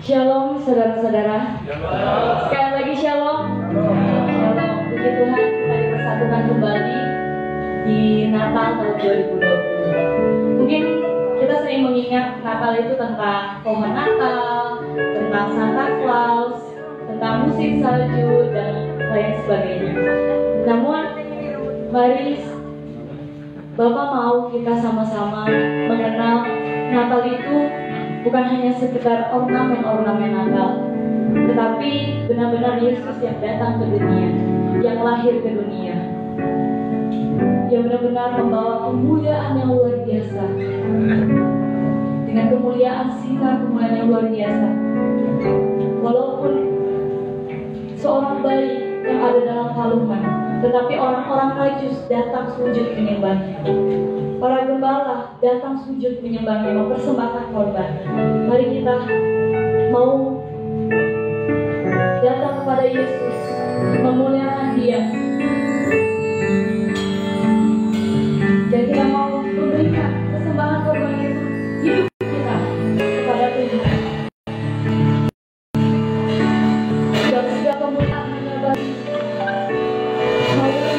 Shalom saudara-saudara. Sekali lagi shalom. Shalom. Puji Tuhan kita dipersatukan kembali di Natal tahun 2020. Mungkin kita sering mengingat Natal itu tentang pohon Natal, tentang Santa Claus, tentang musik salju dan lain sebagainya. Namun mari Bapak mau kita sama-sama mengenal Natal itu bukan hanya sekedar ornamen-ornamen Natal, tetapi benar-benar Yesus yang datang ke dunia, yang lahir ke dunia, yang benar-benar membawa kemuliaan yang luar biasa. Dengan kemuliaan sinar kemuliaan yang luar biasa. Walaupun seorang bayi yang ada dalam kalungan, tetapi orang-orang Majus datang sujud menyembahnya. Para gembala datang sujud menyembahnya, mempersembahkan korban. Mari kita mau datang kepada Yesus, memuliakan Dia, dan kita mau memberikan persembahan korban itu, hidup kita kepada Tuhan. Dan setiap kemuliaan hanya bagi hanya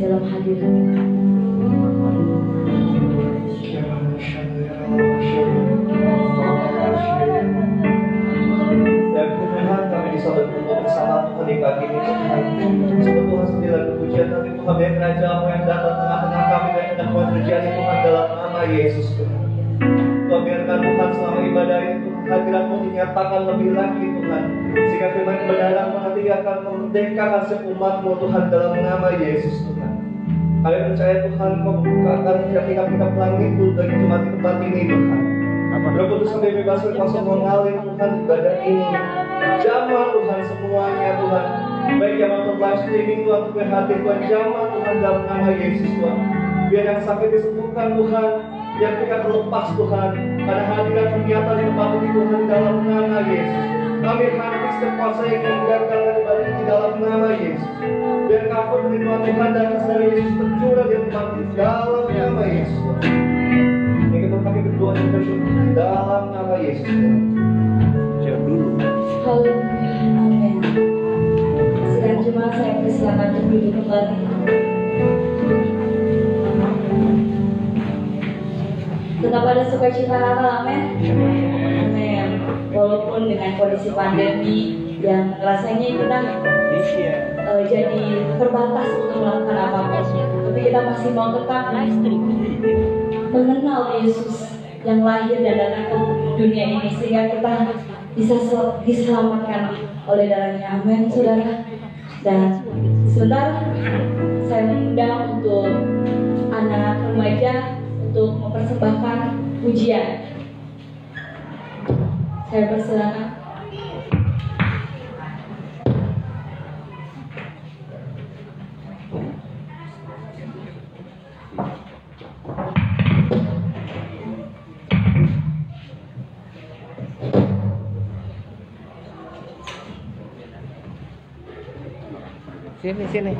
dalam hadirat Tuhan. Dan Tuhan, kami bisa berkumpul bersama Tuhan di pagi ini Tuhan. Sebab Tuhan sembilan pujian nanti Tuhan biar kerajaan-Mu yang datang tengah-tengah kami dan hendak Tuhan terjadi Tuhan dalam nama Yesus Tuhan. Tuhan biarkan Tuhan selama ibadah itu hadirat-Mu dinyatakan lebih lagi Tuhan, sehingga firman kebenaran nanti akan memerdekakan umat-Mu Tuhan dalam nama Yesus Tuhan. Kami percaya Tuhan Kau membukakan kitab-kitab langit bagi jemaat di tempat ini Tuhan. Roh Kudus sampai bebaskan Kau semua mengalir Tuhan ibadah ini. Jamah Tuhan semuanya Tuhan, baik yang nonton live streaming Tuhan untuk hadir Tuhan, jamah Tuhan dalam nama Yesus Tuhan. Biar yang sakit disembuhkan Tuhan, yang tidak terlepas Tuhan, karena hadirat nyata di tempat ini Tuhan dalam nama Yesus. Kami hati setiap kuasa yang meninggalkan ibadah di dalam nama Yesus. Biar cover perlindungan Tuhan dan kasih Yesus tercurah di tempat ini dalam nama Yesus. Yang kita pakai berdoa dan bersyukur dalam nama Yesus. Siap dulu. Haleluya, amin. Sidang jemaat saya persilakan untuk duduk kembali. Tetap ada sukacita Natal, amin. Amin. Walaupun dengan kondisi pandemi yang rasanya kita jadi terbatas untuk melakukan apapun, tapi kita masih mau tetap mengenal Yesus yang lahir dan datang ke dunia ini, sehingga kita bisa diselamatkan oleh darahnya. Amin, saudara. Dan sebentar saya mengundang untuk anak remaja untuk mempersembahkan pujian. Saya persilakan. Sini.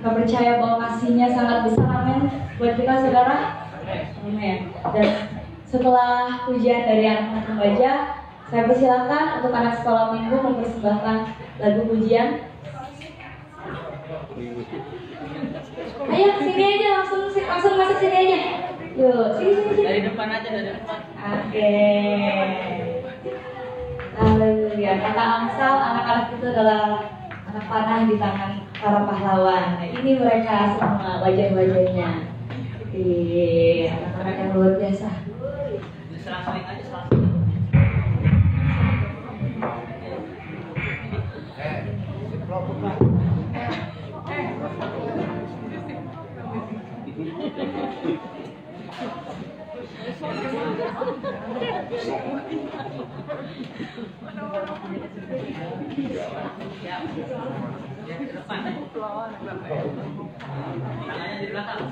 Kita percaya bahwa kasih-Nya sangat besar, amin, buat kita saudara. Amin. Dan setelah pujian dari anak-anak remaja, saya persilakan untuk anak sekolah minggu mempersembahkan lagu pujian. Ayo sini aja, langsung masuk sini aja. Yuk, sini. Dari depan aja, dari depan. Oke. Haleluya. Kata Amsal, anak-anak itu adalah anak panah di tangan para pahlawan. Nah, ini mereka semua wajah-wajahnya. Anak-anak yang luar biasa. Selang-seling aja, selang. Tangannya di belakang.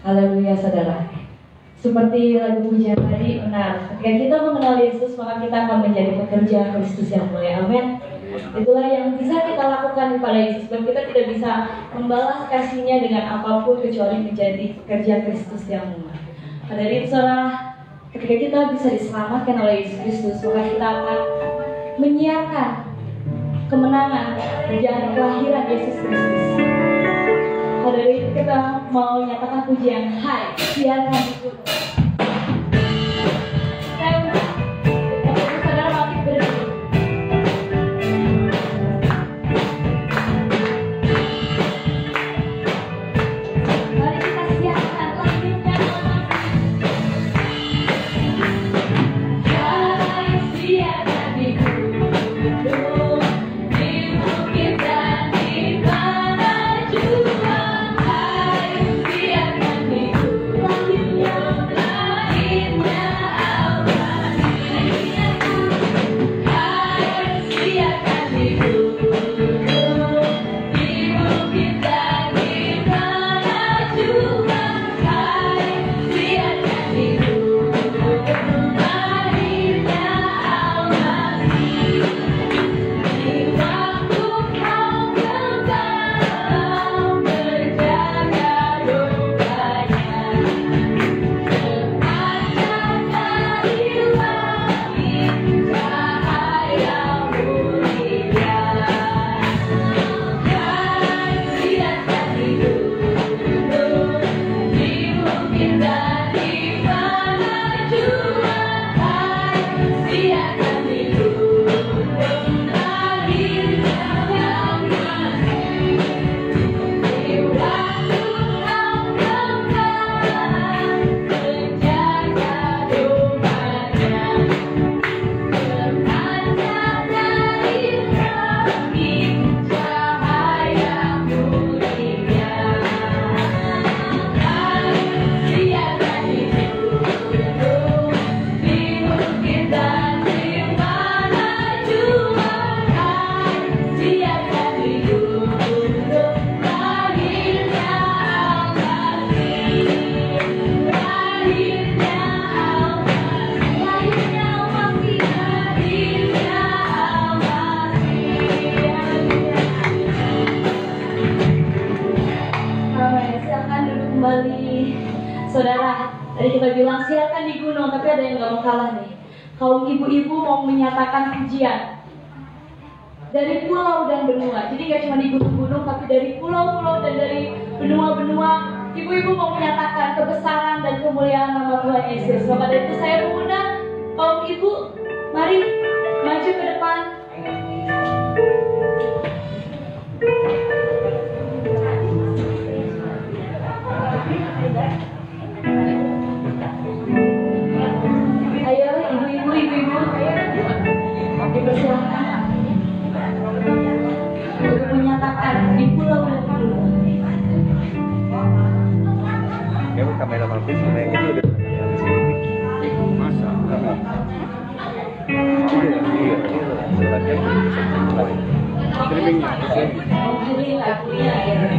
Haleluya saudara. Seperti lagu pujian tadi, benar. Ketika kita mengenal Yesus, maka kita akan menjadi pekerja Kristus yang mulia. Amin. Itulah yang bisa kita lakukan kepada Yesus. Dan kita tidak bisa membalas kasih-Nya dengan apapun kecuali menjadi pekerja Kristus yang mulia. Dari saudara, ketika kita bisa diselamatkan oleh Yesus Kristus, maka kita akan menyiarkan kemenangan dan kelahiran Yesus Kristus. Pada hari itu kita mau nyatakan pujian, hai, siarkan di gunung. Saya undang, saudara bangkit berdiri. Mari kita siarkan lagunya. Hai, siarkan di gunung, di bukit dan di mana jua. Hai, siarkan di gunung, lahirnya Allah. Hai, siarkan di gunung, di bukit dan di mana jua. Hai, siarkan di gunung, lahirnya Allah. Di waktu kau kembang berjaga dombanya, terpancar dari langit cahaya mulia. Hai, siarkan di gunung, di bukit dan di mana jua. Hai, siarkan di gunung, lahirnya yang kasih. Di waktu kau kembang menjaga dombanya, terpancar dari langit cahaya mulia. Hai, siarkan di gunung, di bukit dan di mana jua. Hai, siarkan di gunung, lahirnya Al-Masih. Lahirnya Al-Masih, lahirnya Al-Masih, lahirnya Al-Masih. Amin. Silakan duduk kembali, saudara. Tadi kita bilang silakan di gunung, tapi ada yang nggak mau kalah nih. Kaum ibu-ibu mau menyatakan pujian dari pulau dan benua. Jadi nggak cuma di gunung-gunung, tapi dari pulau-pulau dan dari benua-benua. Ibu-ibu mau menyatakan kebesaran dan kemuliaan nama Tuhan Yesus. Maka dari itu saya mengundang kaum ibu, mari maju ke depan. Ayo ibu-ibu, dipersilakan untuk menyatakan di pulau dan benua. Ya, kamera mampir sama yang itu udah yang sini. Masa? Iya. Streamingnya. Jadi lagunya ya.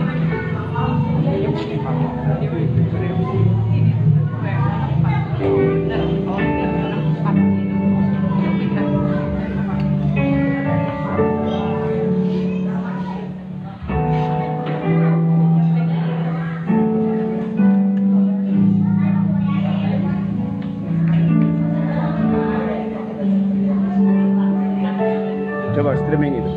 Coba streaming itu.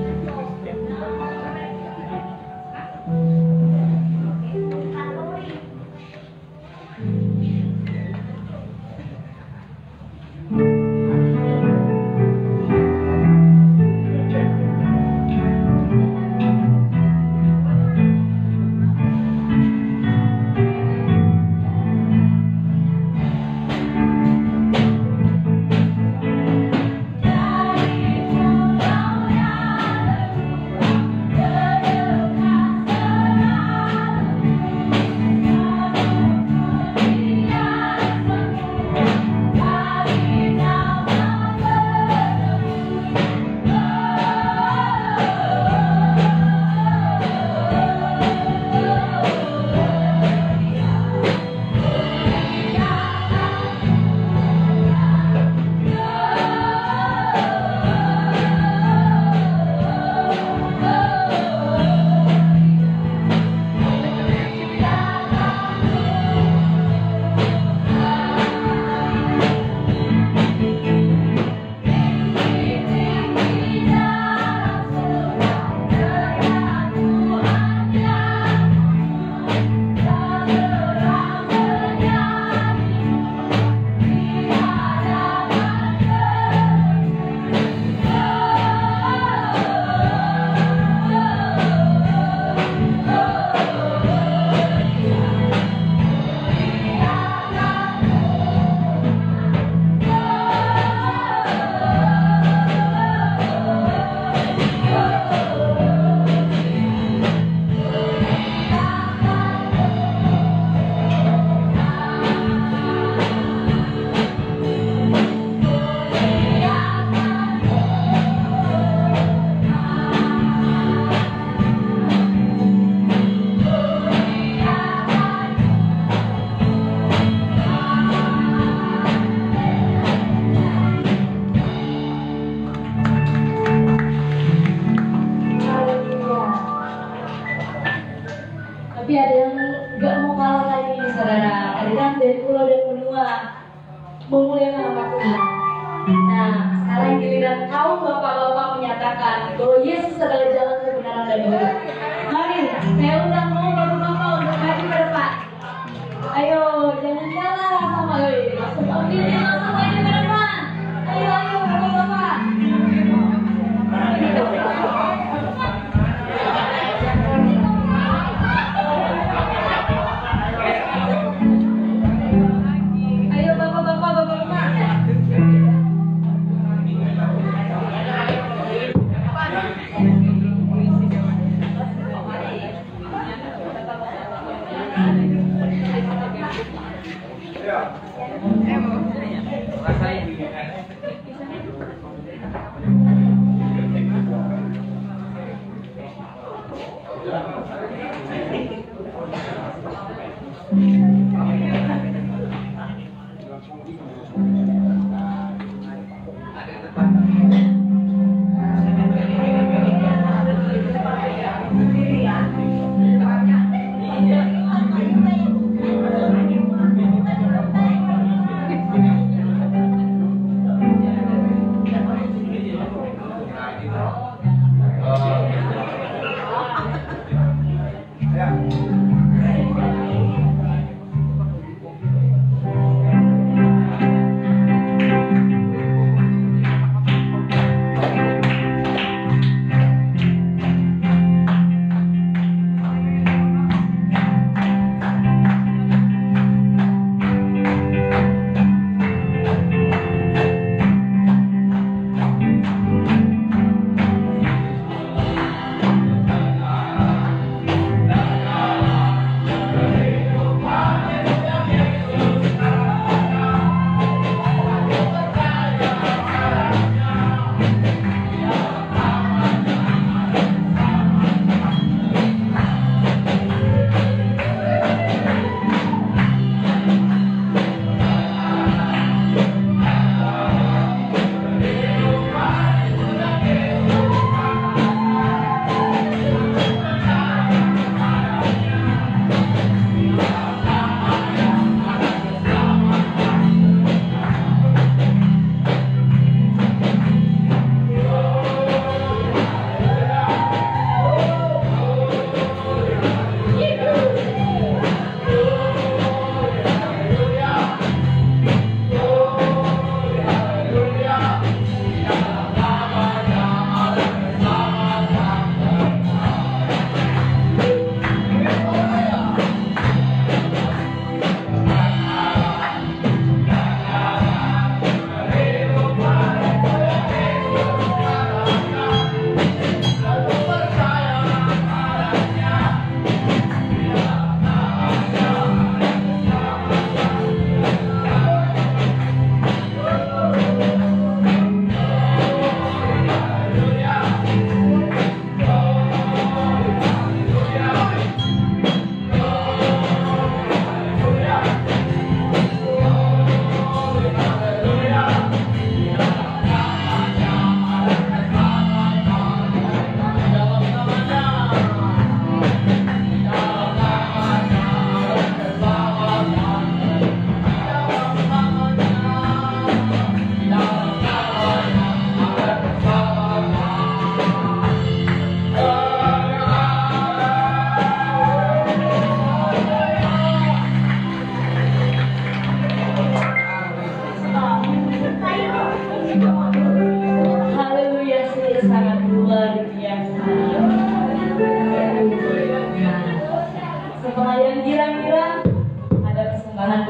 Tapi ada yang gak mau kalah lagi nih saudara. Ada kan dari pulau dan benua memuliakan nama Tuhan. Nah, sekarang giliran kaum bapak-bapak menyatakan bahwa Yesus adalah jalan kebenaran dan hidup. Mari, saya undang mau bapak-bapak untuk maju ke depan. Ayo, jangan kalah sama gue. Langsung maju ke depan. Ayo, bapak-bapak. Ayo bapak-bapak.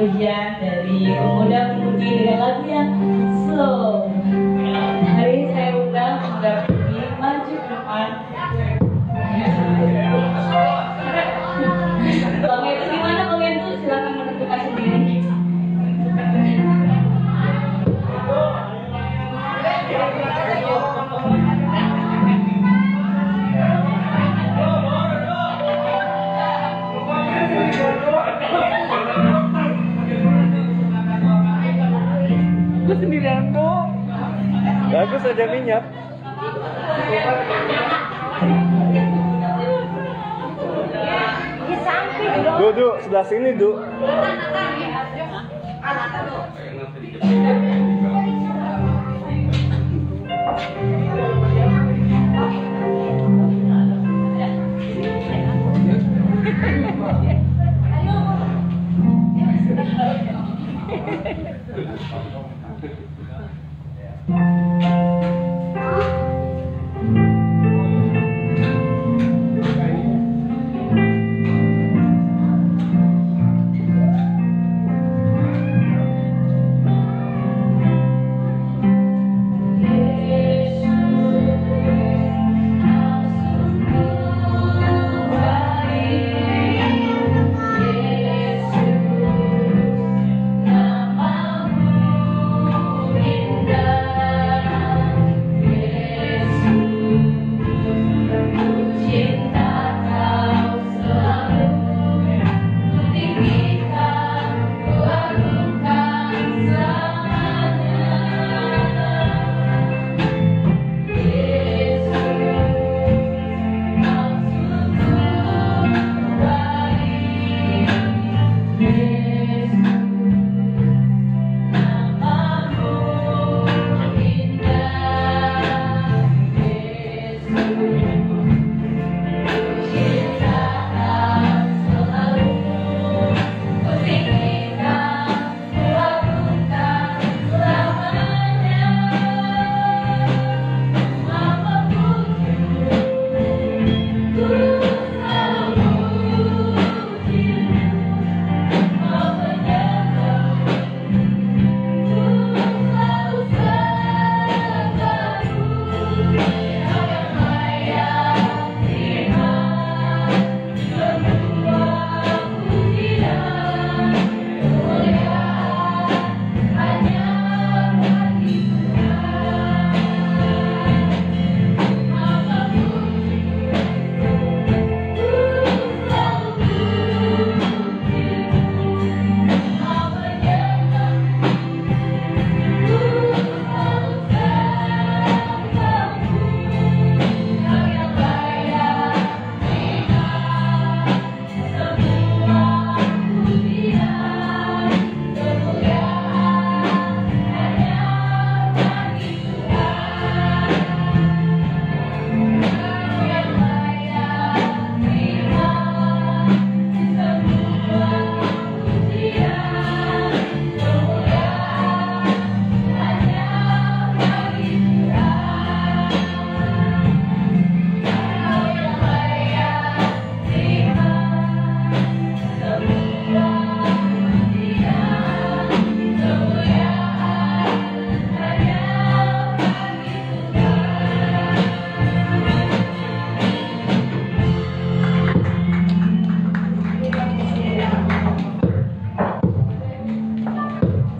pujian dari pemuda-pemudi dengan lagu yang slow. Hari ini saya undang pemuda-pemudi maju ke depan. Bang itu gimana Bang itu? Silakan menentukan sendiri. Gue sendirian dong. Bagus aja minyak. Di sana Du, sebelah sini, Du.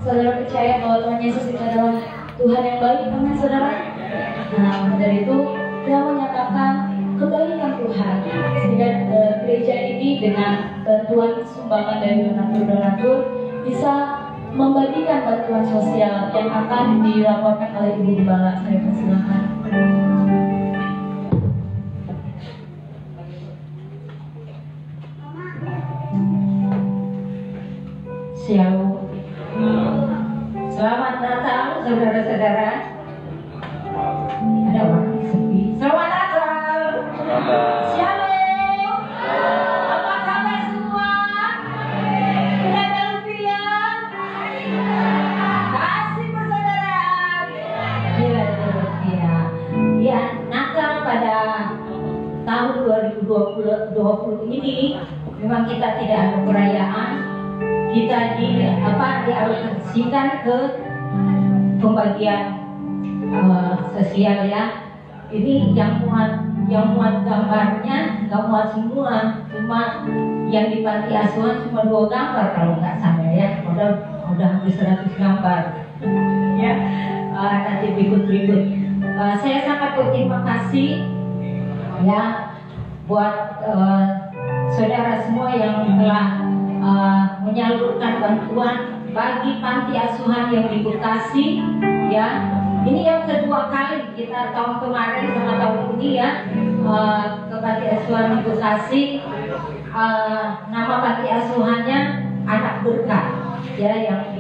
Saudara percaya bahwa Tuhan Yesus itu adalah Tuhan yang baik, amin saudara? Nah, dari itu kita menyatakan kebaikan Tuhan, sehingga gereja ini dengan bantuan sumbangan dari donatur-donatur bisa membagikan bantuan sosial yang akan dilaporkan oleh Ibu Gembala. Saya persilakan. Shalom. Selamat Natal saudara-saudara. Ada orang sepi. Selamat Natal. Shalom. Apa kabar semua? Philadelphia. Kasih persaudaraan. Philadelphia. Ya, Natal pada tahun 2020 ini memang kita tidak ada perayaan. Kita dialokasikan ke pembagian sosial ya. Ini yang muat gambarnya nggak muat semua, cuma yang di panti asuhan cuma 2 gambar kalau nggak salah ya. Udah hampir 100 gambar ya. Nanti berikut. Saya sangat berterima kasih ya buat saudara semua yang telah menyalurkan bantuan bagi panti asuhan yang di Bekasi ya. Ini yang kedua kali, kita tahun kemarin sama tahun ini ya ke panti asuhan di Bekasi. Nama panti asuhannya Anak Berkah, ya, yang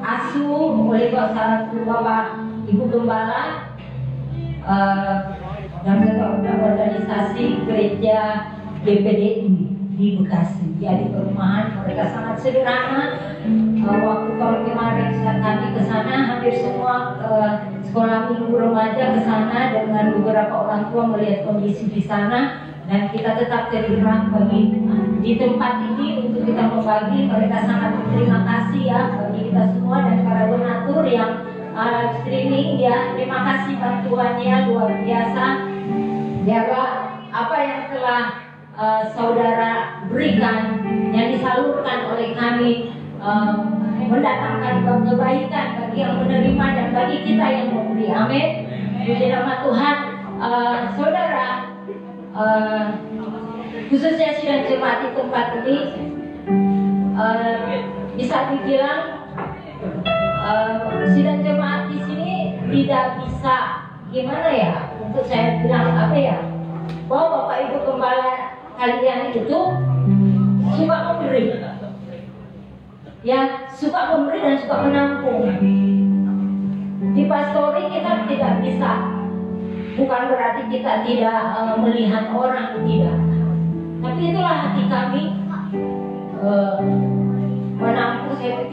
asuh oleh salah satu Bapak Ibu Gembala dan ketua organisasi gereja GPDI di Bekasi. Ya, di perumahan mereka sangat sederhana. Waktu tahun kemarin saat kami ke sana, hampir semua sekolah minggu remaja ke sana dengan beberapa orang tua melihat kondisi di sana, dan kita tetap tergerak bagi di tempat ini untuk kita membagi. Mereka sangat berterima kasih ya bagi kita semua dan para donatur yang live streaming ya. Terima kasih bantuannya luar biasa. Biarlah apa yang telah saudara berikan, yang disalurkan oleh kami, mendatangkan kebaikan bagi yang menerima dan bagi kita yang memberi. Amin. Puji nama Tuhan. Saudara, khususnya sidang jemaat di tempat ini, bisa dibilang sidang jemaat di sini tidak bisa gimana ya, untuk saya bilang apa ya, bahwa Bapak Ibu Gembala kalian itu suka memberi, ya, suka memberi dan suka menampung. Di pastori kita tidak bisa, bukan berarti kita tidak melihat orang, tidak. Tapi itulah hati kami menampung. Saya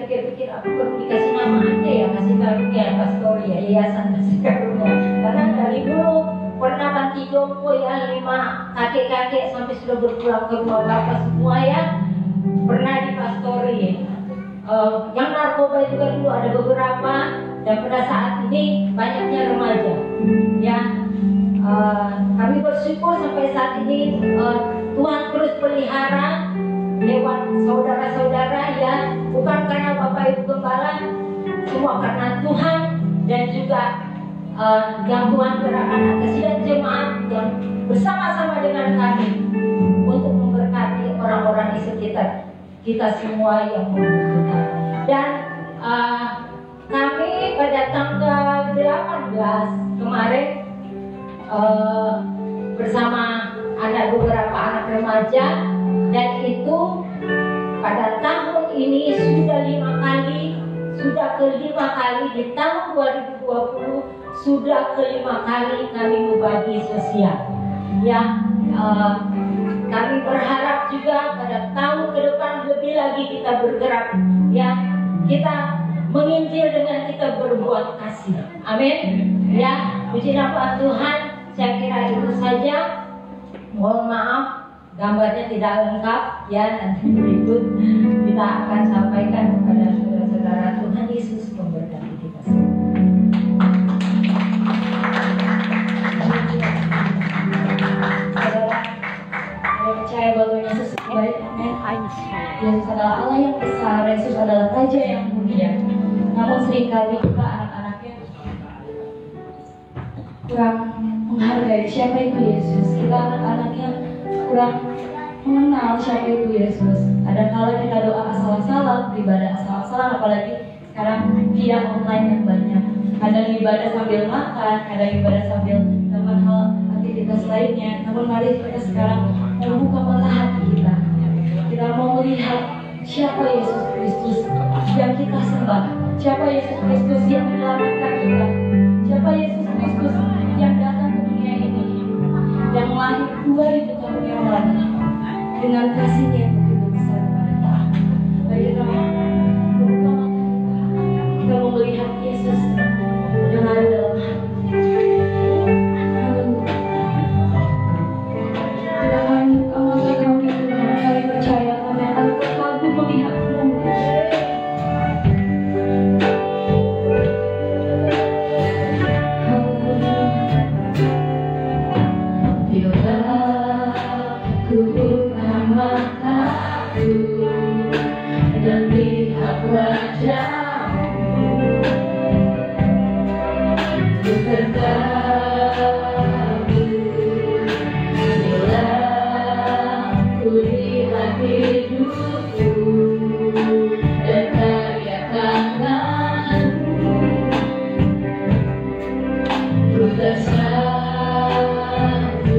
pikir aku perlu dikasih nama aja ya, kasih karunia pastori ya, yayasan kasih karunia. Karena dari dulu pernah banti jompo ya, 5 kakek-kakek sampai sudah berpulang ke rumah bapak semua ya, pernah di pastori. Yang narkoba juga dulu ada beberapa, dan pada saat ini banyaknya remaja ya. Kami bersyukur sampai saat ini Tuhan terus pelihara lewat saudara-saudara ya, bukan karena Bapak Ibu Gembala, semua karena Tuhan, dan juga yang Tuhan gerakkan atas sidang jemaat yang bersama-sama dengan kami untuk memberkati orang-orang di sekitar kita semua yang membutuhkan. Dan kami pada tanggal 18 kemarin bersama ada beberapa anak remaja, dan itu pada tahun ini sudah kelima kali di tahun 2020 sudah kelima kali kami berbagi sosial ya. Kami berharap juga pada tahun ke depan lebih lagi kita bergerak ya, kita menginjil dengan kita berbuat kasih. Amin ya. Puji nama Tuhan. Saya kira itu saja. Mohon maaf gambarnya tidak lengkap ya, nanti berikut kita akan sampaikan kepada saudara-saudara. Tuhan Yesus memberkati kita semua. Saya percaya bahwa Tuhan Yesus baik. Yesus adalah Allah yang besar, Yesus adalah Raja yang mulia. Namun seringkali juga anak-anaknya kurang menghargai siapa itu Yesus. Kita anak-anaknya kurang mengenal siapa itu Yesus. Kadang-kadang kita doa asal-asalan, ibadah asal-asalan, apalagi sekarang via online yang banyak. Kadang ibadah sambil makan, kadang ibadah sambil melakukan hal aktivitas lainnya. Namun mari kita sekarang membuka mata hati kita. Kita mau melihat siapa Yesus Kristus yang kita sembah, siapa Yesus Kristus yang menyelamatkan kita, siapa Yesus Kristus yang datang ke dunia ini, yang lahir 2000 tahun yang lalu dengan kasihnya yang begitu besar kepada kita. Bagi kita membuka mata kita mau melihat Yesus dengan dalam hati. Dengan mata kami Tuhan, kami percaya kami akan selalu melihat-Mu. Bersatu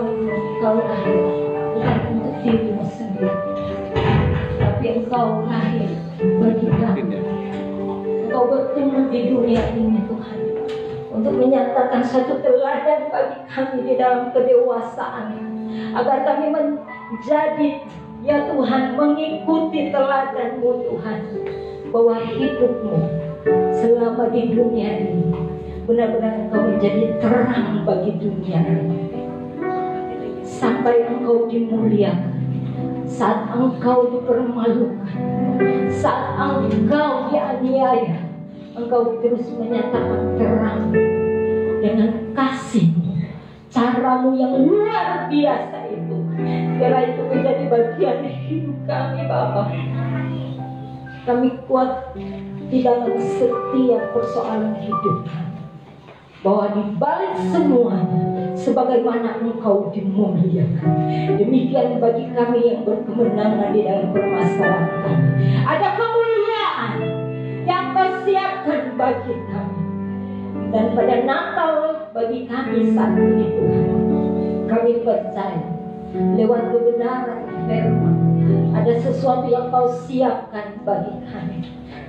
engkau lahir bukan untuk dirimu sendiri, tapi engkau lahir bagi kami. Engkau bertumbuh di dunia ini Tuhan, untuk menyatakan satu teladan bagi kami di dalam kedewasaan, agar kami menjadi, ya Tuhan, mengikuti teladan-Mu Tuhan, bahwa hidupmu selama di dunia ini benar-benar engkau menjadi terang bagi dunia ini, sampai engkau dimuliakan, saat engkau dipermalukan, saat engkau dianiaya, engkau terus menyatakan terang dengan kasih, caramu yang luar biasa itu. Biarlah itu menjadi bagian hidup kami Bapa. Kami kuat di dalam setiap persoalan hidup kami, bahwa di balik semuanya, sebagaimana engkau dimuliakan, demikian bagi kami yang berkemenangan di dalam permasalahan kami. Ada kemuliaan yang kau siapkan bagi kami. Dan pada Natal bagi kami saat ini Tuhan, kami percaya lewat kebenaran firman ada sesuatu yang kau siapkan bagi kami.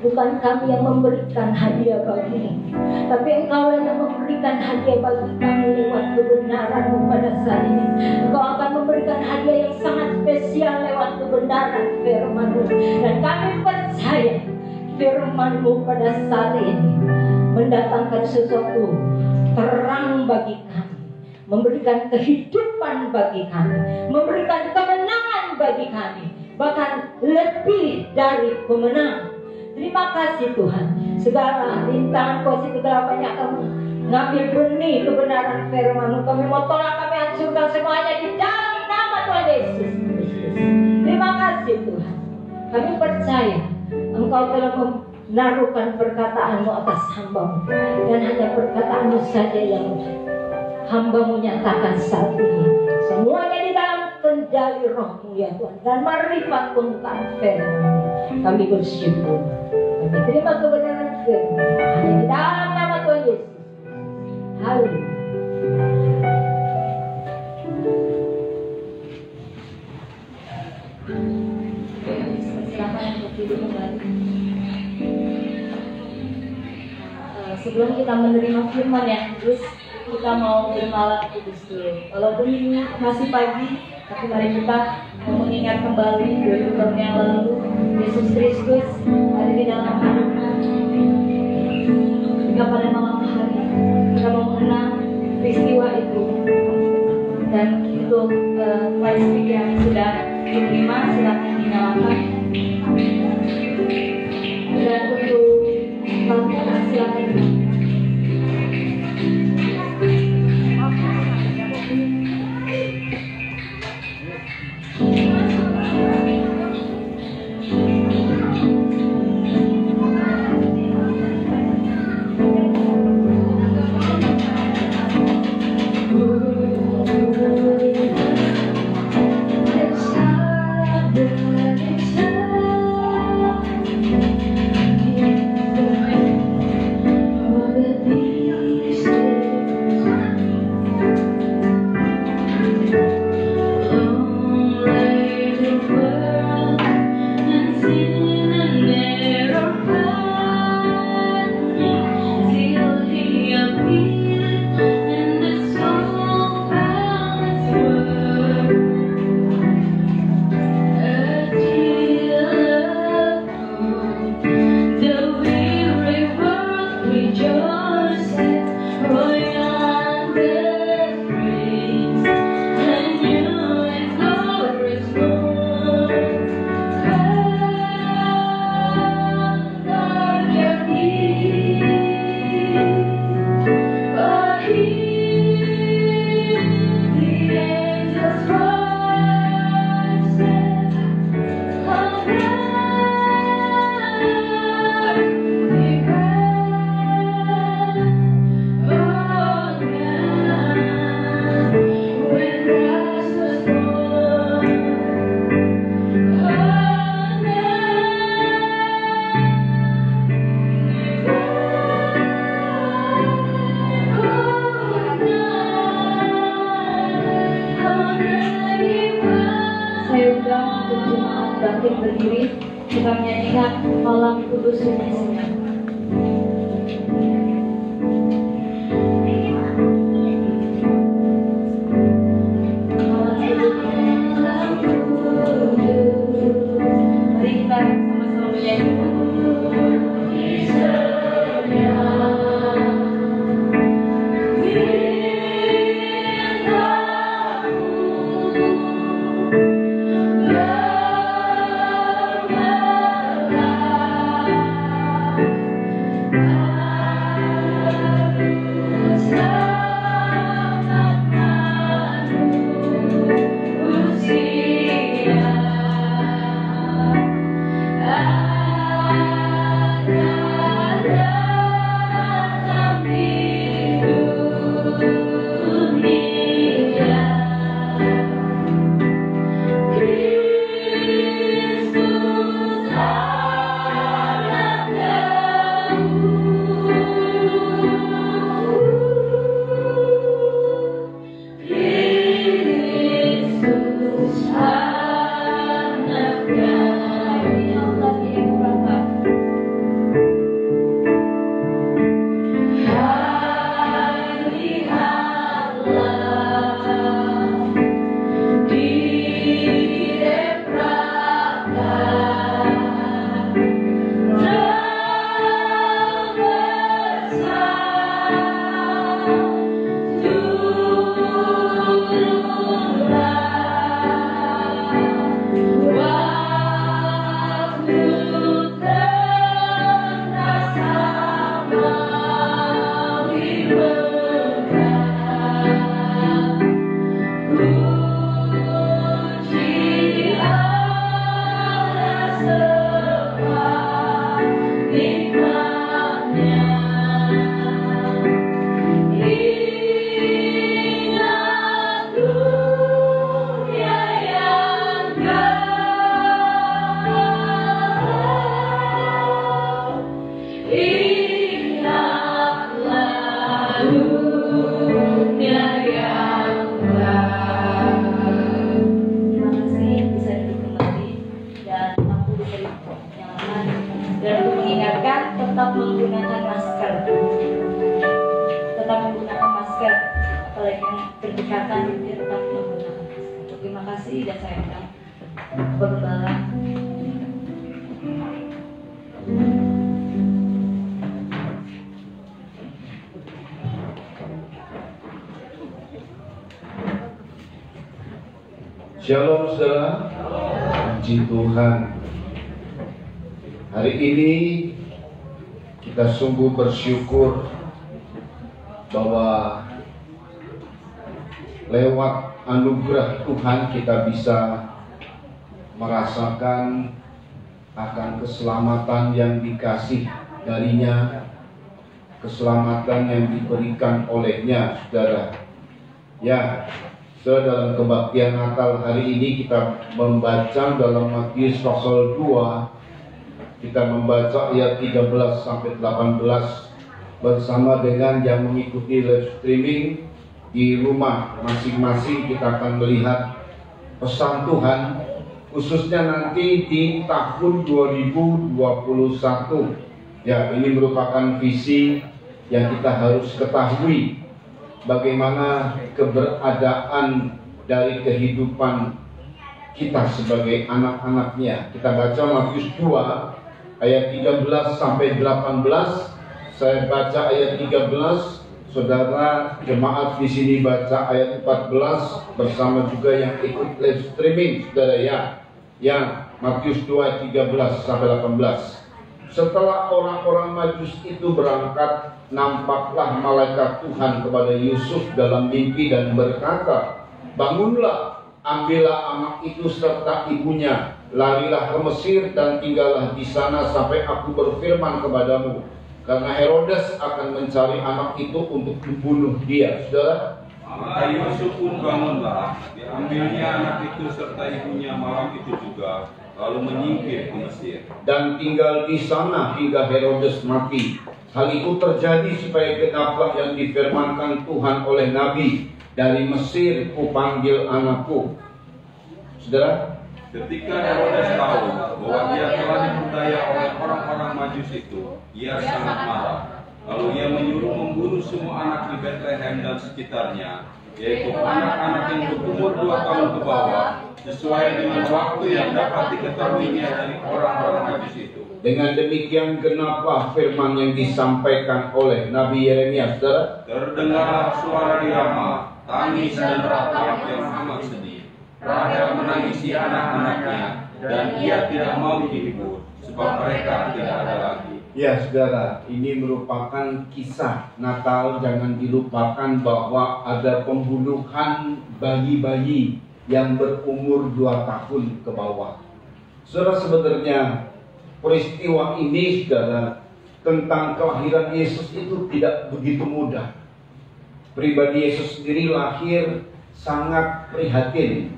Bukan kami yang memberikan hadiah bagimu, tapi engkau yang memberikan hadiah bagi kami lewat kebenaran-Mu pada saat ini. Engkau akan memberikan hadiah yang sangat spesial lewat kebenaran firman-Mu. Dan kami percaya firman-Mu pada saat ini mendatangkan sesuatu terang bagi kami, memberikan kehidupan bagi kami, memberikan kemenangan bagi kami, bahkan lebih dari kemenangan. Terima kasih Tuhan. Segala rintangan kuasa kegelapan yang akan mengambil benih kebenaran firman-Mu, kami mau tolak, kami hancurkan semuanya di dalam nama Tuhan Yesus. Terima kasih Tuhan. Kami percaya Engkau telah menaruhkan perkataan-Mu atas hamba-Mu, dan hanya perkataan-Mu saja yang hamba-Mu nyatakan saat ini. Semuanya di dalam kendali Roh-Mu ya Tuhan, dan marifat pengetahuan firman-Mu. Kami bersyukur, kami terima kebenaran firman hanya di dalam nama Tuhan Yesus. Haleluya. Silakan untuk duduk kembali. Sebelum kita menerima firman yang kudus, kita mau bermalam kudus dulu. Walaupun ini masih pagi, tapi mari kita mengingat kembali 2000 tahun yang lalu Yesus Kristus ada di dalam hidup kami. Jika pada malam hari kita mau mengenang peristiwa itu, dan untuk plastik yang sudah diterima silakan dinyalakan, dan untuk lampu silakan. ingatlah dunia yang lalu. Terima kasih bisa duduk kembali dan aku bisa nyaman. Dan untuk mengingatkan tetap menggunakan masker. Tetap menggunakan masker. Apalagi yang berdekatan tetap menggunakan masker. Terima kasih dan saya undang Bapak. Shalom saudara, puji Tuhan. Hari ini kita sungguh bersyukur bahwa lewat anugerah Tuhan kita bisa merasakan akan keselamatan yang dikasih darinya, keselamatan yang diberikan olehnya, saudara. Ya, saudara, dalam kebaktian Natal hari ini kita membaca dalam Matius pasal 2, kita membaca ayat 13 sampai 18 bersama dengan yang mengikuti live streaming di rumah masing-masing. Kita akan melihat pesan Tuhan khususnya nanti di tahun 2021. Ya, ini merupakan visi yang kita harus ketahui, bagaimana keberadaan dari kehidupan kita sebagai anak-anaknya. Kita baca Matius 2 ayat 13 sampai 18. Saya baca ayat 13, saudara jemaat di sini baca ayat 14 bersama juga yang ikut live streaming, saudara ya. Yang Matius 2 13 sampai 18. Setelah orang-orang Majus itu berangkat, nampaklah malaikat Tuhan kepada Yusuf dalam mimpi dan berkata, "Bangunlah, ambillah anak itu serta ibunya, larilah ke Mesir dan tinggallah di sana sampai aku berfirman kepadamu, karena Herodes akan mencari anak itu untuk membunuh dia." Saudara, maka Yusuf pun bangunlah, diambilnya anak itu serta ibunya malam itu juga, lalu menyingkir ke Mesir dan tinggal di sana hingga Herodes mati. Hal itu terjadi supaya genaplah yang difirmankan Tuhan oleh Nabi, "Dari Mesir kupanggil anakku." Saudara, ketika Herodes tahu bahwa dia telah diperdaya oleh orang-orang Majus itu, ia sangat marah. Lalu ia menyuruh membunuh semua anak di Bethlehem dan sekitarnya, yaitu anak-anak yang berumur 2 tahun ke bawah, sesuai dengan waktu yang dapat diketahuinya dari orang-orang Majus itu. dengan demikian genaplah firman yang disampaikan oleh Nabi Yeremia. Saudara, Terdengarlah suara di Rama, tangis dan ratap yang amat sedih. Rahel menangisi anak-anaknya, dan ia tidak mau dihibur, sebab mereka tidak ada lagi. ya saudara, ini merupakan kisah Natal. Jangan dilupakan bahwa ada pembunuhan bayi-bayi yang berumur 2 tahun ke bawah. Saudara, sebenarnya peristiwa ini, saudara, tentang kelahiran Yesus itu tidak begitu mudah. Pribadi Yesus sendiri lahir sangat prihatin.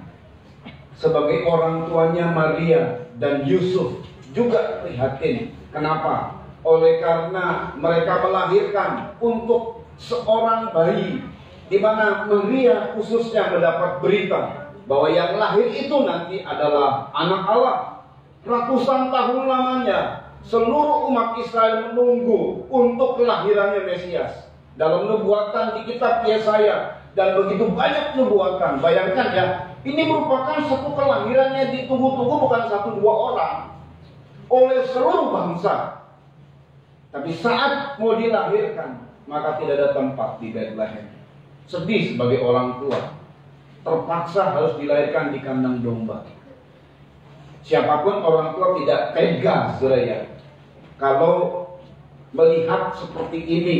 Sebagai orang tuanya Maria dan Yusuf juga prihatin. Kenapa? Oleh karena mereka melahirkan untuk seorang bayi, di mana Maria khususnya mendapat berita bahwa yang lahir itu nanti adalah anak Allah. Ratusan tahun lamanya seluruh umat Israel menunggu untuk kelahirannya Mesias. Dalam nubuatan di kitab Yesaya dan begitu banyak nubuatan. Bayangkan ya, ini merupakan satu kelahiran yang ditunggu-tunggu, bukan 1-2 orang, oleh seluruh bangsa. Tapi saat mau dilahirkan, maka tidak ada tempat di Bethlehem. Sedih sebagai orang tua, terpaksa harus dilahirkan di kandang domba. Siapapun orang tua tidak tega, saudara ya, kalau melihat seperti ini.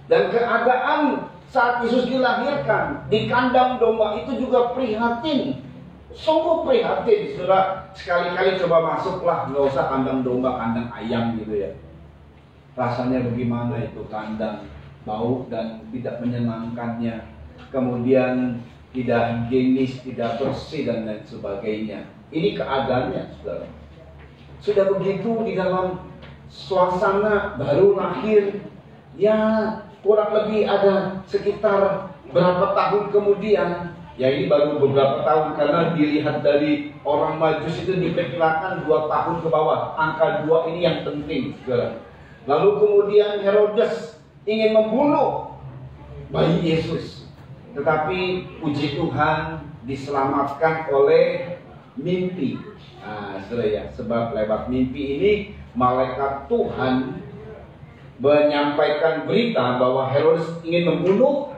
Dan keadaan saat Yesus dilahirkan di kandang domba itu juga prihatin. Sungguh prihatin, saudara. Sekali-kali coba masuklah, nggak usah kandang domba, kandang ayam gitu ya. Rasanya bagaimana itu kandang, bau dan tidak menyenangkannya. Kemudian tidak higienis, tidak bersih dan lain sebagainya. Ini keadaannya, saudara. Sudah begitu di dalam suasana baru lahir, ya kurang lebih ada sekitar berapa tahun kemudian, ya ini baru beberapa tahun karena dilihat dari orang Majus itu diperkirakan 2 tahun ke bawah. Angka 2 ini yang penting, saudara. Lalu kemudian Herodes ingin membunuh bayi Yesus, tetapi puji Tuhan diselamatkan oleh mimpi. Nah, saudara ya, sebab lewat mimpi ini malaikat Tuhan menyampaikan berita bahwa Herodes ingin membunuh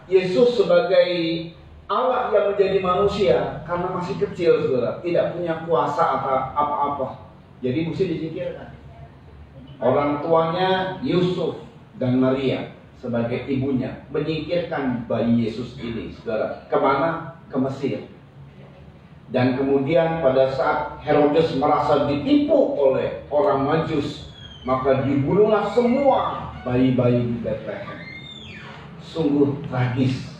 Yesus sebagai Allah yang menjadi manusia karena masih kecil, saudara, tidak punya kuasa atau apa-apa. Jadi mesti disingkirkan. Orang tuanya Yusuf dan Maria sebagai ibunya menyingkirkan bayi Yesus ini, saudara. Kemana? Ke Mesir. Dan kemudian pada saat Herodes merasa ditipu oleh orang Majus, maka dibunuhlah semua bayi-bayi di Bethlehem. Sungguh tragis.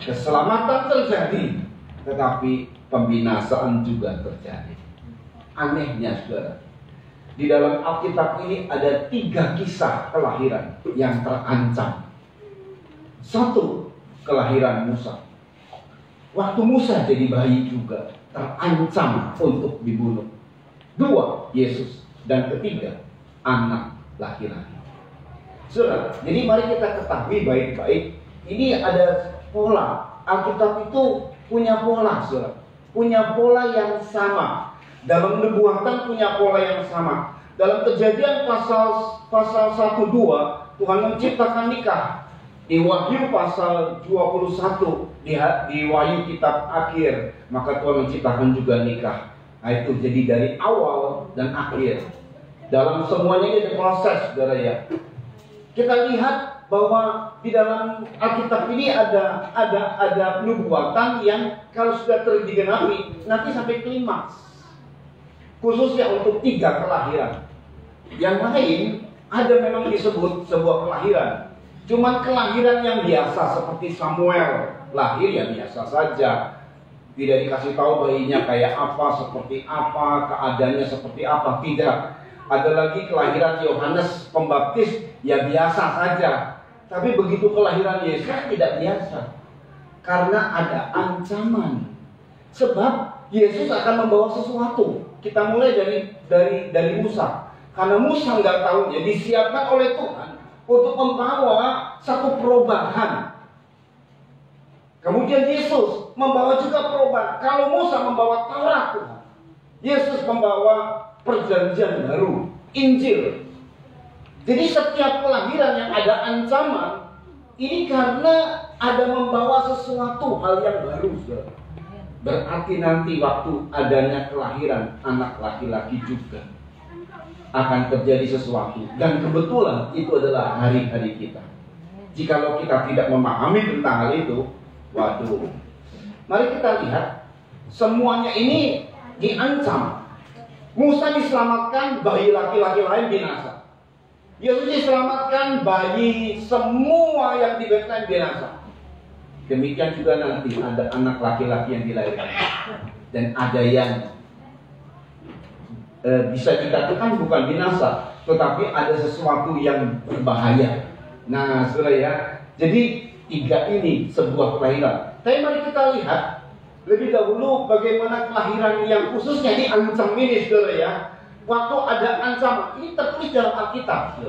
Keselamatan terjadi, tetapi pembinasaan juga terjadi. Anehnya, saudara, di dalam Alkitab ini ada 3 kisah kelahiran yang terancam. 1, kelahiran Musa. Waktu Musa jadi bayi juga terancam untuk dibunuh. 2, Yesus. Dan 3, anak laki-laki. Saudara, jadi mari kita ketahui baik-baik, ini ada pola. Alkitab itu punya pola, saudara. Punya pola yang sama. Dalam nubuatan punya pola yang sama. Dalam Kejadian pasal 1-2, Tuhan menciptakan nikah. Di Wahyu pasal 21, di Wahyu kitab akhir, maka Tuhan menciptakan juga nikah. Nah, itu jadi dari awal dan akhir. Dalam semuanya ini ada proses, saudara ya. Kita lihat bahwa di dalam Alkitab ini ada nubuatan yang kalau sudah tergenapi nanti sampai klimaks. Khususnya untuk 3 kelahiran. Yang lain ada memang disebut sebuah kelahiran. Cuman kelahiran yang biasa seperti Samuel lahir ya biasa saja. Tidak dikasih tahu bayinya kayak apa, seperti apa, keadaannya seperti apa, tidak. Ada lagi kelahiran Yohanes Pembaptis, ya biasa saja. Tapi begitu kelahiran Yesus tidak biasa. Karena ada ancaman. Sebab Yesus akan membawa sesuatu. Kita mulai dari Musa. Karena Musa nggak tahu, ya disiapkan oleh Tuhan untuk membawa satu perubahan. Kemudian Yesus membawa juga perubahan. Kalau Musa membawa Taurat Tuhan, Yesus membawa perjanjian baru, Injil. Jadi setiap kelahiran yang ada ancaman, ini karena ada membawa sesuatu hal yang baru. Berarti nanti waktu adanya kelahiran anak laki-laki juga akan terjadi sesuatu. Dan kebetulan itu adalah hari-hari kita. Jikalau kita tidak memahami tentang hal itu, waduh. Mari kita lihat, semuanya ini diancam. Musa diselamatkan, bayi laki-laki lain binasa. Yesus diselamatkan, bayi semua yang di Bethlehem binasa. Demikian juga nanti ada anak laki-laki yang dilahirkan. Dan ada yang bisa dikatakan bukan binasa, tetapi ada sesuatu yang berbahaya. Nah, saudara ya, jadi 3 ini sebuah kelahiran. Tapi mari kita lihat lebih dahulu bagaimana kelahiran yang khususnya diancam ini, saudara ya. Waktu ada ancaman, ini tertulis dalam Alkitab.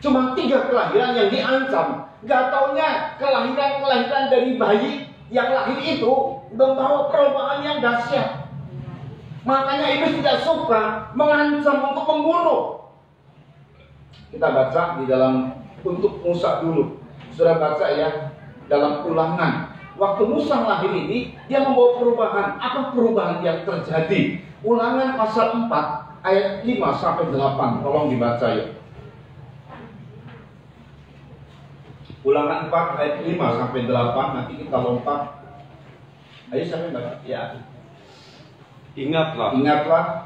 Cuma 3 kelahiran yang diancam. Gak taunya kelahiran dari bayi yang lahir itu membawa perubahan yang dahsyat. Makanya iblis tidak suka mengancam untuk membunuh. Kita baca di dalam untuk Musa dulu. Sudah baca ya dalam Ulangan. Waktu Musa lahir ini, dia membawa perubahan. Apa perubahan yang terjadi? Ulangan pasal 4 ayat 5-8. Tolong dibaca ya. Ulangan 4 ayat 5-8. Nanti kita lompat. Ayo sampai baca ya. Ingatlah,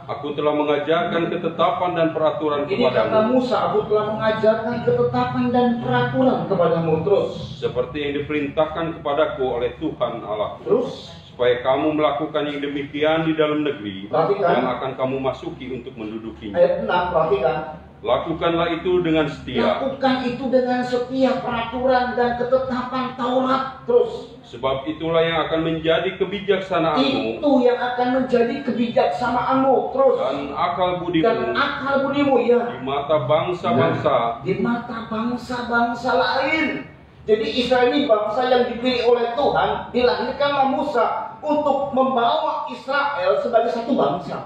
aku telah mengajarkan ketetapan dan peraturan ini kata kepadamu. Musa, aku telah mengajarkan ketetapan dan peraturan kepadamu. Terus Seperti yang diperintahkan kepadaku oleh Tuhan Allah. Terus supaya kamu melakukan yang demikian di dalam negeri Perhatikan. yang akan kamu masuki untuk mendudukinya. Ayat 6, perhatikan. Lakukanlah itu dengan setia, Lakukan itu dengan setiap peraturan dan ketetapan Taurat. Terus, sebab itulah yang akan menjadi kebijaksanaanmu itu yang akan menjadi kebijaksanaanmu. Terus, dan akal dan budimu akal budimu ya di mata bangsa-bangsa di mata bangsa-bangsa lain. Jadi Israel ini bangsa yang dipilih oleh Tuhan. Dilahirkanlah Musa untuk membawa Israel sebagai satu bangsa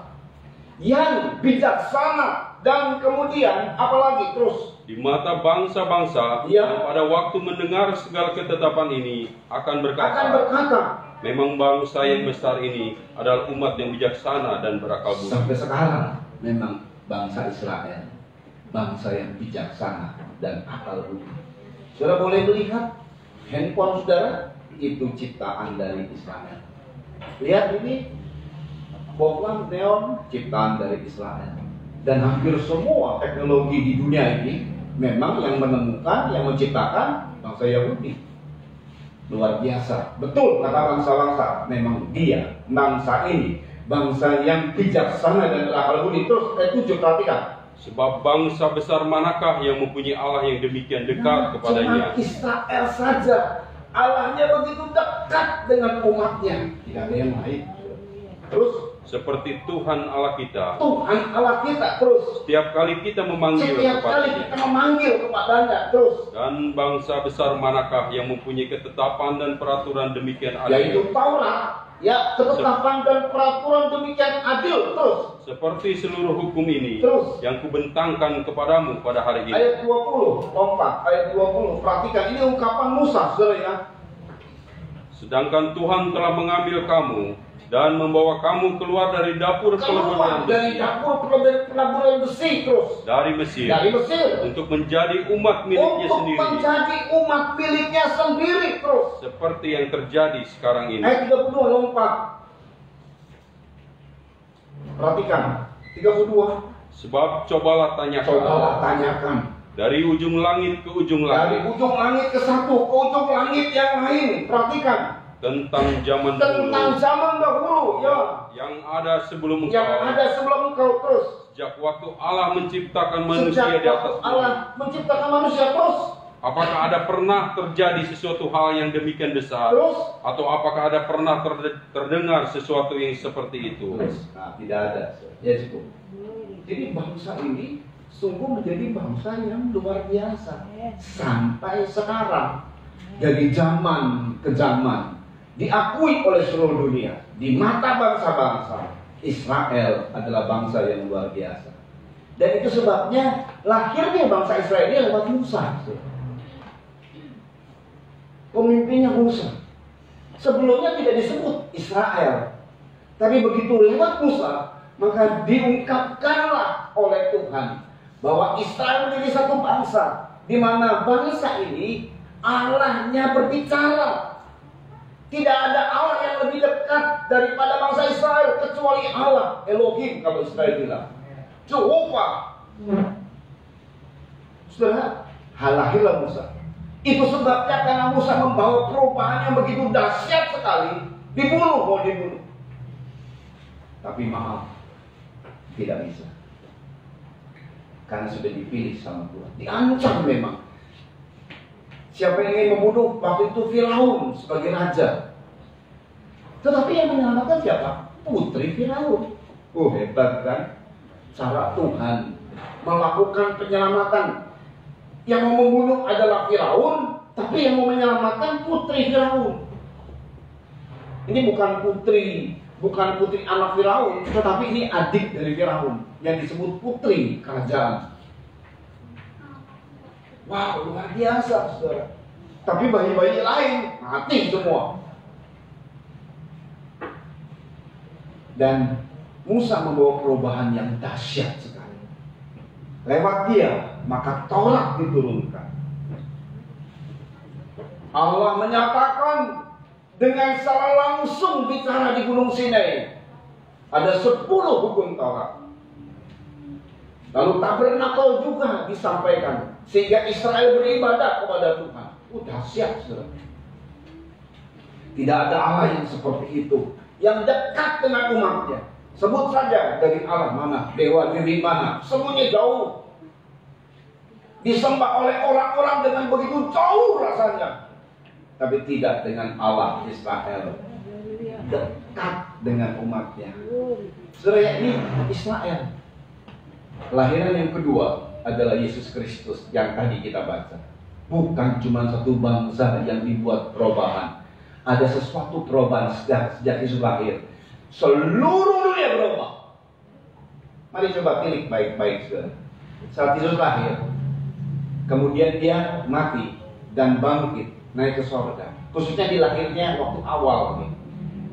yang bijaksana. Dan kemudian apalagi terus, di mata bangsa-bangsa Ya. yang pada waktu mendengar segala ketetapan ini akan akan berkata, berkata, memang bangsa yang besar ini adalah umat yang bijaksana dan berakal budi. sampai sekarang memang bangsa Israel bangsa yang bijaksana dan akal budi. Saudara boleh melihat handphone saudara, itu ciptaan dari Israel. Lihat ini, bohlam neon ciptaan dari Israel. Dan hampir semua teknologi di dunia ini memang yang menemukan, yang menciptakan bangsa Yahudi. Luar biasa. Betul kata bangsa-bangsa, memang dia, bangsa ini, bangsa yang bijaksana dan berakal budi. Terus ayat 7, perhatikan. Sebab bangsa besar manakah yang mempunyai Allah yang demikian dekat kepadanya? Cuma Israel saja. Allahnya begitu dekat dengan umatnya. Tidak ada yang lain. Terus Seperti Tuhan Allah kita, Tuhan Allah kita, terus setiap kali kita memanggil setiap kali kepadanya. kita memanggil kepadanya, terus Dan bangsa besar manakah yang mempunyai ketetapan dan peraturan demikian yaitu adil? Taurat, ya, ketetapan dan peraturan demikian adil. Terus Seperti seluruh hukum ini Terus. yang kubentangkan kepadamu pada hari ini. ayat 20, lompat ayat 20, perhatikan ini ungkapan Musa, saudara ya. Sedangkan Tuhan telah mengambil kamu dan membawa kamu keluar dari dapur Keluar peleburan dari besi, dapur pelaburan besi, terus dari Mesir, dari Mesir untuk menjadi umat miliknya untuk sendiri, menjadi umat miliknya sendiri. Terus seperti yang terjadi sekarang ini. ayat 32, lompat. Perhatikan 32. Sebab cobalah tanyakan Cobalah tanyakan dari ujung langit ke ujung dari langit ujung langit ke satu ke ujung langit yang lain. Perhatikan tentang zaman tentang dahulu zaman dahulu ya, yang ada sebelum yang engkau, ada sebelum engkau. Terus sejak waktu Allah menciptakan sejak manusia di waktu atas bumi. Allah menciptakan manusia. Terus Apakah ada pernah terjadi sesuatu hal yang demikian besar? terus Atau apakah ada pernah terdengar sesuatu yang seperti itu? nah, tidak ada ya, cukup. Jadi bangsa ini sungguh menjadi bangsa yang luar biasa sampai sekarang, dari zaman ke zaman diakui oleh seluruh dunia. Di mata bangsa-bangsa, Israel adalah bangsa yang luar biasa. Dan itu sebabnya lahirnya bangsa Israel ini lewat Musa. Pemimpinnya Musa. Sebelumnya tidak disebut Israel, tapi begitu lewat Musa, maka diungkapkanlah oleh Tuhan bahwa Israel menjadi satu bangsa, di mana bangsa ini Allahnya berbicara. Tidak ada Allah yang lebih dekat daripada bangsa Israel kecuali Allah, Elohim kalau Israel bilang, Jehovah. Saudara, lahirlah Musa. Itu sebabnya karena Musa membawa perubahan yang begitu dahsyat sekali, mau dibunuh. Tapi maaf, tidak bisa. Karena sudah dipilih sama Tuhan. Diancam memang. Siapa yang ingin membunuh waktu itu Firaun sebagai raja. Tetapi yang menyelamatkan siapa? Putri Firaun. Hebat kan? Cara Tuhan melakukan penyelamatan. Yang mau membunuh adalah Firaun, tapi yang mau menyelamatkan putri Firaun. Ini bukan putri anak Firaun, tetapi ini adik dari Firaun yang disebut putri kerajaan. Wow, luar biasa, saudara. Tapi bayi-bayi lain mati semua. Dan Musa membawa perubahan yang dahsyat sekali. Lewat dia, maka Taurat diturunkan. Allah menyatakan dengan secara langsung bicara di Gunung Sinai. Ada 10 hukum Taurat. Lalu tabernakel juga disampaikan, sehingga Israel beribadah kepada Tuhan. Dahsyat, saudara. Tidak ada Allah yang seperti itu, yang dekat dengan umatnya. Sebut saja dari Allah mana, dewa diri mana, semuanya jauh. Disembah oleh orang-orang dengan begitu jauh rasanya. Tapi tidak dengan Allah Israel. Dekat dengan umatnya. Saudara, ini Israel. Kelahiran yang kedua adalah Yesus Kristus yang tadi kita baca. Bukan cuma satu bangsa yang dibuat perubahan. Ada sesuatu perubahan sejak Yesus lahir. Seluruh dunia berubah. Mari coba pilih baik-baik, saudara. Saat Yesus lahir, kemudian dia mati dan bangkit naik ke sorga. Khususnya di lahirnya waktu awal.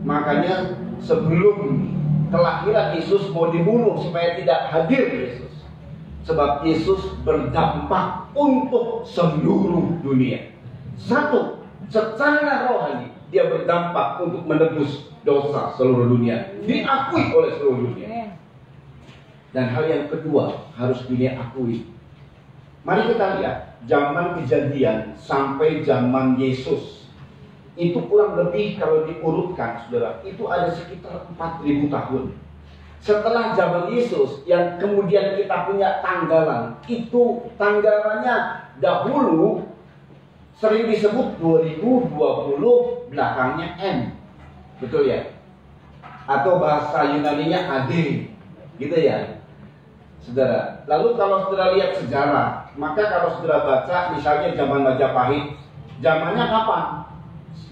Makanya sebelum kelahiran Yesus mau dibunuh supaya tidak hadir Yesus. Sebab Yesus berdampak untuk seluruh dunia. Satu, secara rohani dia berdampak untuk menebus dosa seluruh dunia, diakui oleh seluruh dunia. Dan hal yang kedua harus dunia akui. Mari kita lihat zaman Kejadian sampai zaman Yesus. Itu kurang lebih kalau diurutkan, saudara, itu ada sekitar 4.000 tahun. Setelah zaman Yesus yang kemudian kita punya tanggalan, itu tanggalannya dahulu sering disebut 2020 belakangnya M. Betul ya? Atau bahasa Yunaninya AD. Gitu ya? Saudara, lalu kalau saudara lihat sejarah, maka kalau saudara baca misalnya zaman Majapahit, zamannya kapan?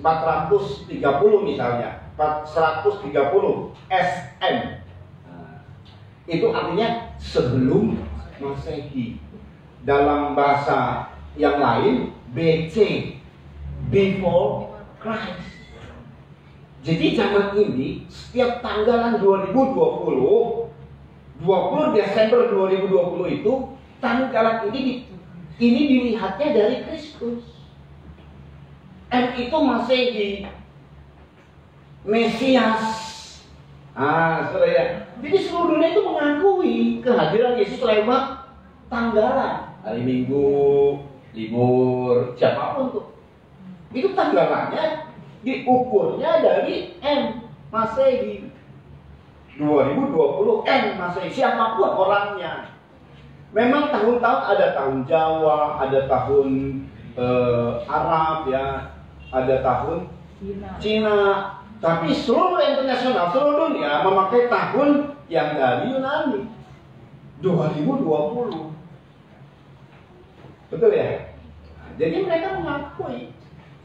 430 misalnya, 130 SM. Nah, itu artinya sebelum Masehi. Dalam bahasa yang lain, BC, before Christ. Jadi zaman ini setiap tanggalan 2020 Desember 2020 itu tanggalan ini dilihatnya dari Kristus. M itu Masehi, Mesias. Saudara ya. Jadi seluruh dunia itu mengakui kehadiran Yesus lewat tanggalan. Hari Minggu, libur, siapapun tuh. Itu tanggalannya diukurnya dari M Masehi. 2020 M Masehi, siapapun orangnya. Memang tahun-tahun ada tahun Jawa, ada tahun Arab ya, ada tahun Cina. Tapi seluruh internasional, seluruh dunia memakai tahun yang dari Yunani. 2020. Betul ya? Jadi mereka mengakui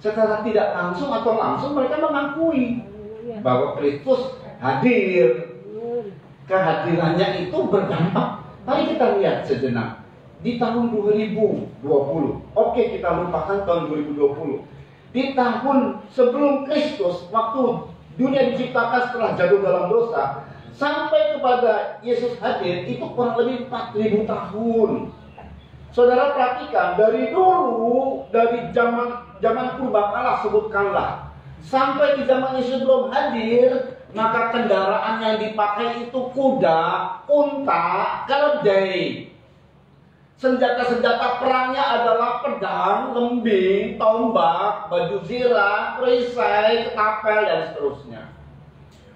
secara tidak langsung atau langsung, mereka mengakui bahwa Kristus hadir. Kehadirannya itu berdampak. Mari kita lihat sejenak. Di tahun 2020, oke kita lupakan tahun 2020. Di tahun sebelum Kristus, waktu dunia diciptakan setelah jatuh dalam dosa, sampai kepada Yesus hadir, itu kurang lebih 4.000 tahun. Saudara perhatikan, dari dulu, dari zaman purbakala sebutkanlah, sampai di zaman Yesus belum hadir, maka kendaraan yang dipakai itu kuda, unta, keledai. Senjata-senjata perangnya adalah pedang, lembing, tombak, baju zirah, perisai, ketapel, dan seterusnya.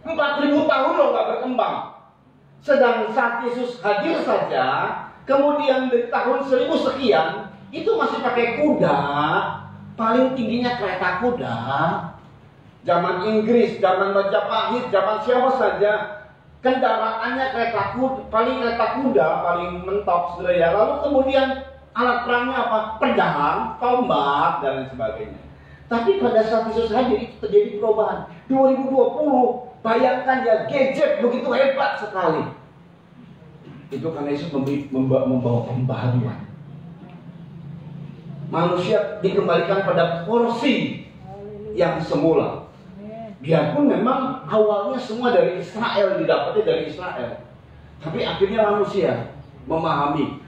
4.000 tahun loh gak berkembang. Sedang saat Yesus hadir saja, kemudian di tahun 1000 sekian, itu masih pakai kuda, paling tingginya kereta kuda. Zaman Inggris, zaman Majapahit, zaman siapa saja, kendaraannya kereta kuda, paling mentok, saudara ya. Lalu kemudian alat perangnya apa? Pedang, tombak, dan lain sebagainya. Tapi pada saat Yesus hadir itu terjadi perubahan. 2020, bayangkan ya, gadget begitu hebat sekali. Itu karena Yesus membawa pembaharuan. Manusia dikembalikan pada porsi yang semula. Biarpun memang awalnya semua dari Israel, didapatnya dari Israel. Tapi akhirnya manusia memahami.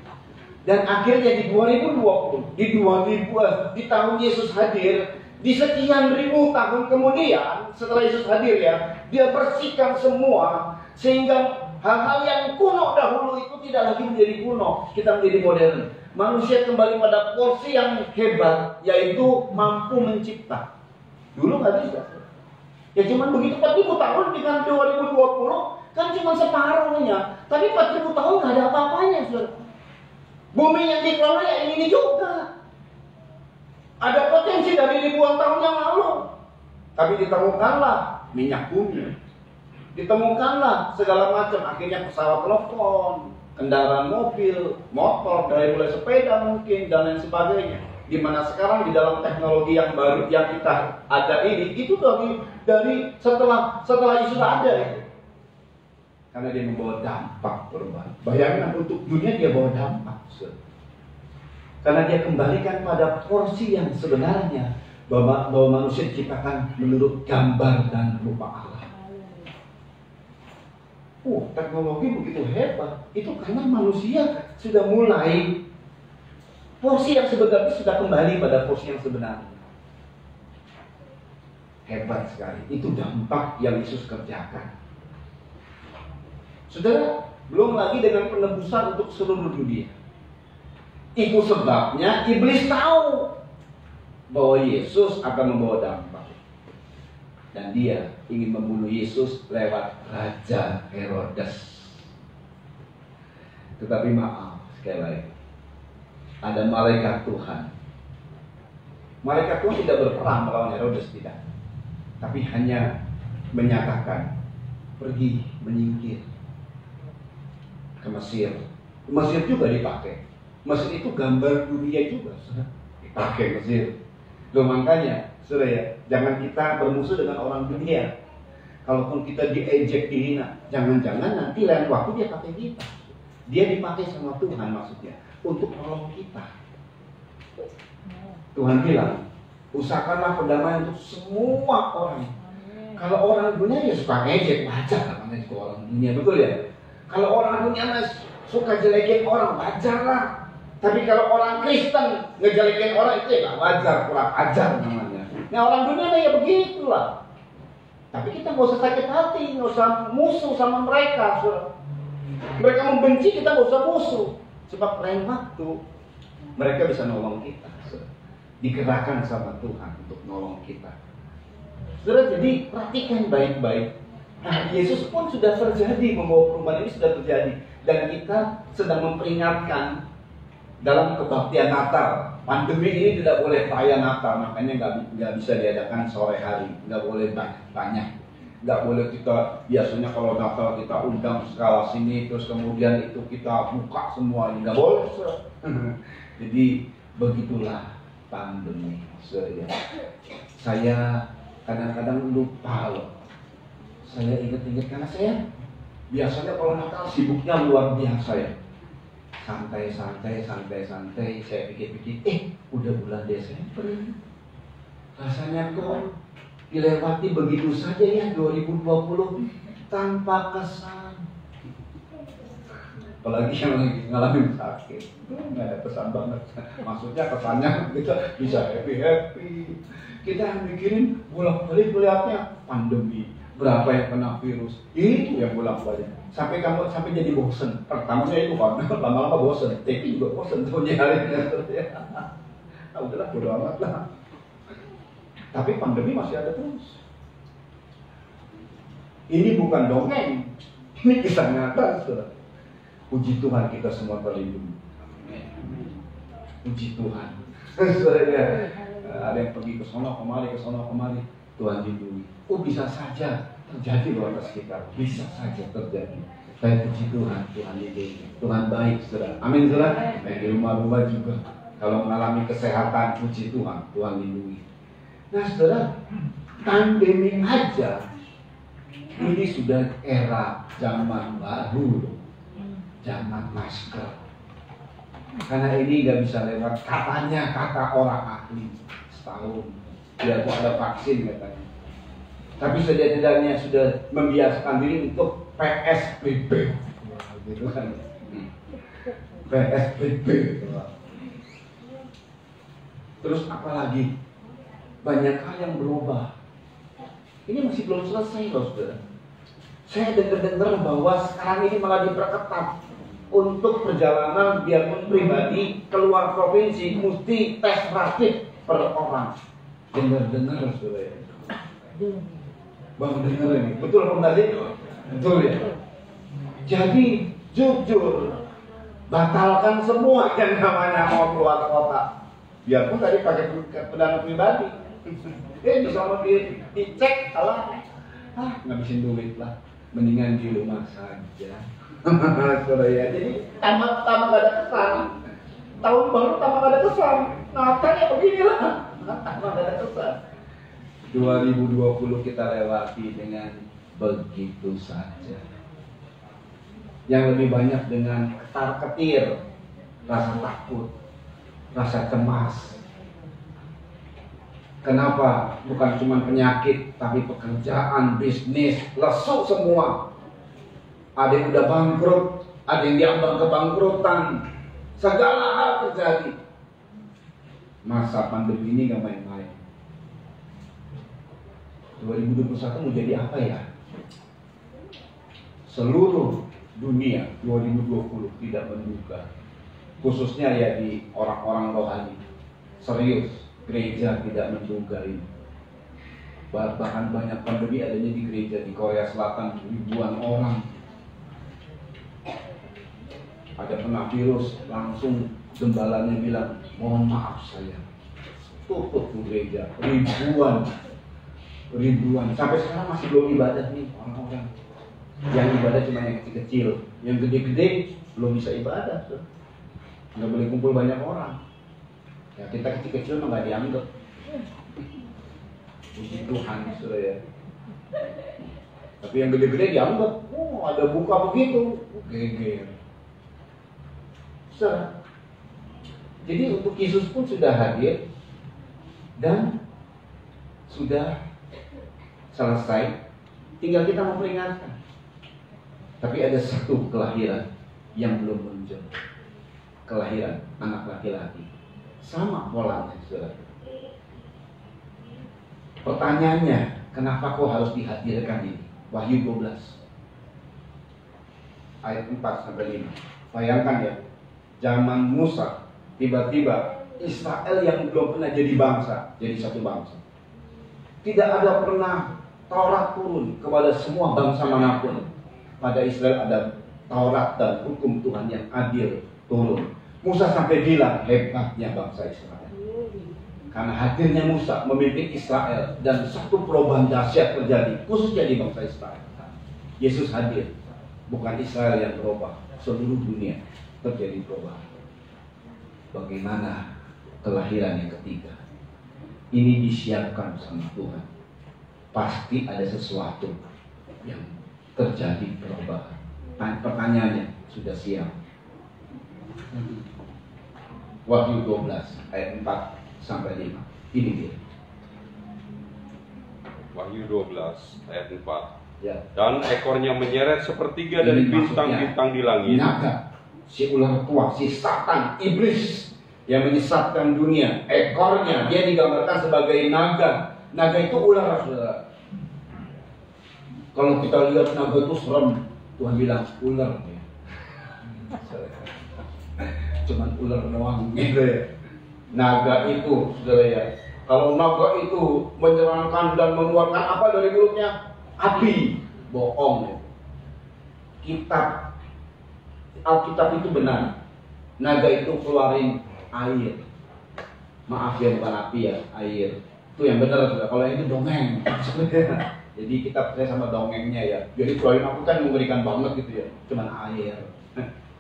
Dan akhirnya di 2020, di tahun Yesus hadir, di sekian ribu tahun kemudian setelah Yesus hadir ya, dia bersihkan semua sehingga hal-hal yang kuno dahulu itu tidak lagi menjadi kuno, kita menjadi modern. Manusia kembali pada porsi yang hebat, yaitu mampu mencipta. Dulu nggak bisa. Ya cuma begitu 4.000 tahun dengan 2020 kan cuma separuhnya. Tapi 4.000 tahun nggak ada apa-apanya, saudara. Bumi yang dikelola ya ini juga. Ada potensi dari ribuan tahun yang lalu. Tapi ditemukanlah minyak bumi. Ditemukanlah segala macam. Akhirnya pesawat telepon, kendaraan mobil, motor, dari mulai sepeda mungkin dan lain sebagainya. Dimana sekarang di dalam teknologi yang baru yang kita ada ini itu dari setelah itu sudah ada itu. Karena dia membawa dampak perubahan. Bayangkan untuk dunia dia bawa dampak. Karena dia kembalikan pada porsi yang sebenarnya bahwa manusia diciptakan menurut gambar dan rupa Allah. Teknologi begitu hebat. Itu karena manusia sudah mulai porsi yang sebenarnya sudah kembali pada porsi yang sebenarnya. Hebat sekali. Itu dampak yang Yesus kerjakan. Saudara, belum lagi dengan penebusan untuk seluruh dunia. Itu sebabnya iblis tahu bahwa Yesus akan membawa dampak. Dan dia ingin membunuh Yesus lewat Raja Herodes. Tetapi maaf, sekali lagi, ada malaikat Tuhan. Malaikat Tuhan tidak berperang melawan Herodes, tidak. Tapi hanya menyatakan, pergi, menyingkir ke Mesir. Mesir juga dipakai. Mesir itu gambar dunia juga, dipakai Mesir. Loh makanya, saudara ya, jangan kita bermusuh dengan orang dunia. Kalaupun kita diejek, dihina, jangan-jangan nanti lain waktu dia pakai kita. Dia dipakai sama Tuhan maksudnya untuk menolong kita. Tuhan bilang, usahakanlah perdamaian untuk semua orang. Kalau orang dunia ya suka ejek, wajar namanya juga orang dunia, betul ya? Kalau orang dunia suka jelekin orang, wajar lah. Tapi kalau orang Kristen ngejelekin orang itu ya wajar, kurang ajar namanya. Nah orang dunia ya begitulah. Tapi kita nggak usah sakit hati, nggak usah musuh sama mereka. Mereka membenci, kita nggak usah musuh. Sebab lain waktu mereka bisa nolong kita. Digerakkan sama Tuhan untuk nolong kita. Saudara, jadi perhatikan baik-baik. Nah, Yesus pun sudah terjadi, membawa perubahan ini sudah terjadi. Dan kita sedang memperingatkan dalam kebaktian Natal. Pandemi ini tidak boleh perayaan Natal, makanya nggak bisa diadakan sore hari, nggak boleh banyak. Nggak boleh kita, biasanya kalau Natal kita undang skala sini, terus kemudian itu kita buka semua, nggak boleh. Jadi begitulah pandemi. Saya kadang-kadang lupa loh. Saya ingat-ingat karena saya biasanya kalau Natal sibuknya luar biasa ya. Santai-santai, saya pikir-pikir, udah bulan Desember ini. Rasanya kok dilewati begitu saja ya 2020 tanpa kesan. Apalagi yang lagi ngalamin sakit, nggak ada kesan banget. Maksudnya kesannya kita bisa happy-happy. Kita mikirin bolak-balik melihatnya pandemi. Berapa yang kena virus, itu yang bolak-balik. Sampai jadi bosen. Pertamanya itu kan, lama-lama bosen. Tapi juga bosen tuh nyarinya. Nah, udahlah, bodo amat lah. Tapi pandemi masih ada terus. Ini bukan dongeng, ini kisah nyata, saudara. Puji Tuhan kita semua terlindungi. Puji Tuhan. Saudara, ada yang pergi ke sono kemari, Tuhan lindungi. Bisa saja terjadi loh atas kita, bisa saja terjadi. Saya puji Tuhan, Tuhan lindungi. Tuhan baik, saudara. Amin, saudara. Di rumah-rumah juga, kalau mengalami kesehatan, puji Tuhan, Tuhan lindungi. Nah, saudara, pandemi aja ini sudah era zaman baru, zaman masker. Karena ini nggak bisa lewat katanya kata orang ahli setahun. Biar ada vaksin katanya. Tapi setidak-tidaknya sudah membiasakan diri untuk PSBB, gitu kan? PSBB. Terus apa lagi? Banyak hal yang berubah. Ini masih belum selesai loh, saudara. Saya dengar bahwa sekarang ini malah diperketat untuk perjalanan biarpun pribadi keluar provinsi mesti tes rapid per orang. Dengar, saudara. Baru dengar ini, betul Om tadi? Betul ya. Jadi jujur, batalkan semua yang namanya mau keluar kota. Biarpun tadi pakai kendaraan pribadi, bisa mau dicek, alah, ngabisin duit lah, mendingan di rumah saja. Ya. Jadi tamat gak ada kesan, tahun baru tamat gak ada kesan, Natal ya beginilah, tamat gak ada kesan. 2020 kita lewati dengan begitu saja. Yang lebih banyak dengan ketar-ketir, rasa takut, rasa cemas. Kenapa? Bukan cuma penyakit, tapi pekerjaan, bisnis, lesu semua. Ada yang udah bangkrut, ada yang diambang kebangkrutan. Segala hal terjadi. Masa pandemi ini gak main-main. 2021 mau jadi apa ya? Seluruh dunia 2020 tidak menduga, khususnya ya di orang-orang rohani. Serius, gereja tidak menduga ini. Bahkan banyak pandemi adanya di gereja di Korea Selatan, ribuan orang. Ada kena virus, langsung gembalanya bilang, mohon maaf saya, tutup gereja, ribuan, sampai sekarang masih belum ibadah nih orang-orang. Yang ibadah cuma yang kecil-kecil, yang gede-gede belum bisa ibadah. Nggak boleh kumpul banyak orang. Ya kita kecil-kecil mah nggak dianggap. Puji Tuhan, saudara ya. Tapi yang gede-gede dianggap. Oh, ada buka begitu, geger. Saudara. Jadi untuk Yesus pun sudah hadir dan sudah selesai. Tinggal kita memperingatkan. Tapi ada satu kelahiran yang belum muncul. Kelahiran anak laki-laki. Sama polanya, saudara. Pertanyaannya, kenapa kok harus dihadirkan ini? Wahyu 12 ayat 4-5. Bayangkan ya, zaman Musa, tiba-tiba Israel yang belum pernah jadi bangsa, jadi satu bangsa. Tidak ada pernah Taurat turun kepada semua bangsa manapun. Pada Israel ada Taurat dan hukum Tuhan yang adil turun. Musa sampai bilang hebatnya bangsa Israel. Karena hadirnya Musa memimpin Israel dan satu perubahan dahsyat terjadi khususnya di bangsa Israel. Yesus hadir, bukan Israel yang berubah, seluruh dunia terjadi perubahan. Bagaimana kelahiran yang ketiga? Ini disiapkan sama Tuhan. Pasti ada sesuatu yang terjadi perubahan. Pertanyaannya, sudah siap? Wahyu 12 ayat 4-5. Ini dia. Wahyu 12 ayat 4. Ya. Dan ekornya menyeret sepertiga dari bintang-bintang di langit. Naga, si ular tua, si Satan, iblis yang menyesatkan dunia. Ekornya dia digambarkan sebagai naga. Naga itu ular, saudara. Kalau kita lihat naga itu serem, Tuhan bilang ular ya. Cuman ular doang gitu ya. Naga itu, saudara ya. Kalau naga itu menyerangkan dan mengeluarkan apa dari mulutnya? Api. Bohong ya. Alkitab itu benar. Naga itu keluarin air. Maaf ya, bukan api ya, air. Itu yang benar, saudara. Kalau itu dongeng. Jadi kita percaya sama dongengnya ya. Jadi keluarin aku kan mengerikan banget gitu ya. Cuman air.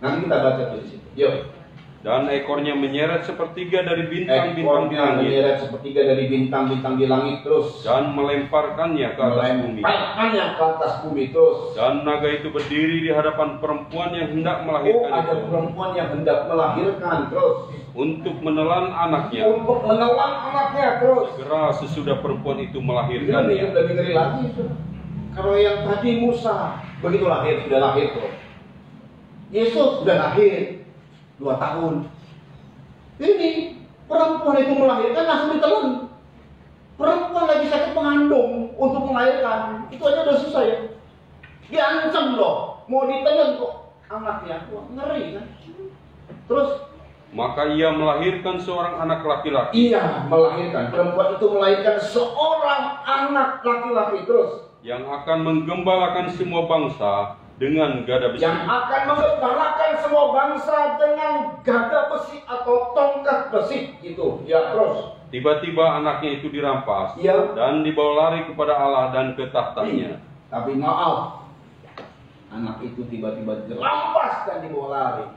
Nanti kita baca tuh di situ. Yuk. Dan ekornya menyeret sepertiga dari bintang-bintang di Ekornya langit. menyeret sepertiga dari bintang-bintang di langit terus. Dan melemparkannya ke atas bumi. Melemparkannya ke atas bumi terus. Dan naga itu berdiri di hadapan perempuan yang hendak melahirkan ada itu. perempuan yang hendak melahirkan terus. Untuk menelan anaknya. Untuk menelan anaknya terus. Segera sesudah perempuan itu Ini melahirkannya. lebih ngeri lagi. Kalau yang tadi Musa begitu lahir, sudah lahir tuh. Yesus sudah lahir 2 tahun. Ini perempuan itu melahirkan langsung ditelan. Perempuan lagi sakit mengandung untuk melahirkan, itu aja udah susah ya. Diancam loh, mau ditelan kok anaknya. Wah, ngeri kan. Terus Maka ia melahirkan seorang anak laki-laki. ia melahirkan, perempuan itu melahirkan seorang anak laki-laki terus. yang akan menggembalakan semua bangsa dengan gada besi. Yang akan menggembalakan semua bangsa dengan gada besi atau tongkat besi. Itu, ya terus. Tiba-tiba anaknya itu dirampas Ya. dan dibawa lari kepada Allah dan ke tahtanya. Tapi maaf, anak itu tiba-tiba dirampas dan dibawa lari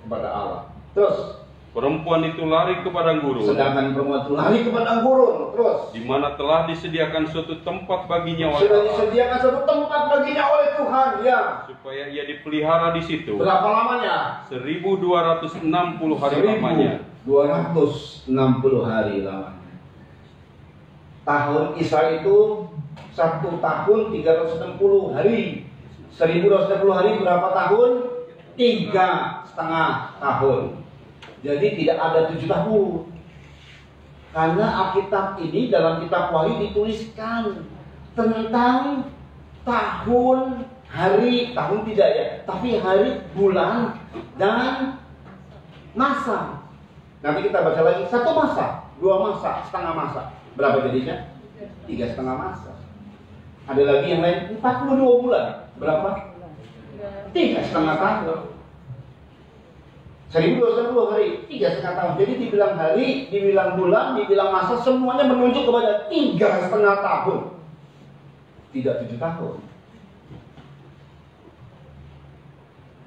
kepada Allah. Terus, Perempuan itu lari ke padang gurun, sedangkan perempuan itu lari ke padang gurun. Terus, di mana telah disediakan suatu tempat baginya oleh sudah Allah, disediakan satu tempat baginya oleh Tuhan, ya. supaya ia dipelihara di situ Berapa lamanya? 1260 hari lamanya. 1260 hari lamanya. Tahun Israel itu 1 tahun 360 hari. 1260 hari berapa tahun? 3,5 tahun. Jadi tidak ada 7 tahun. Karena Alkitab ini dalam kitab Wahyu dituliskan tentang tahun, hari, tahun tidak ya, tapi hari, bulan, dan masa. Nanti kita baca lagi 1 masa, 2 masa, setengah masa. Berapa jadinya? 3,5 masa. Ada lagi yang lain 42 bulan. Berapa? 3,5 tahun. 1260 hari, 3,5 tahun. Jadi dibilang hari, dibilang bulan, dibilang masa, semuanya menunjuk kepada 3,5 tahun. Tidak 7 tahun.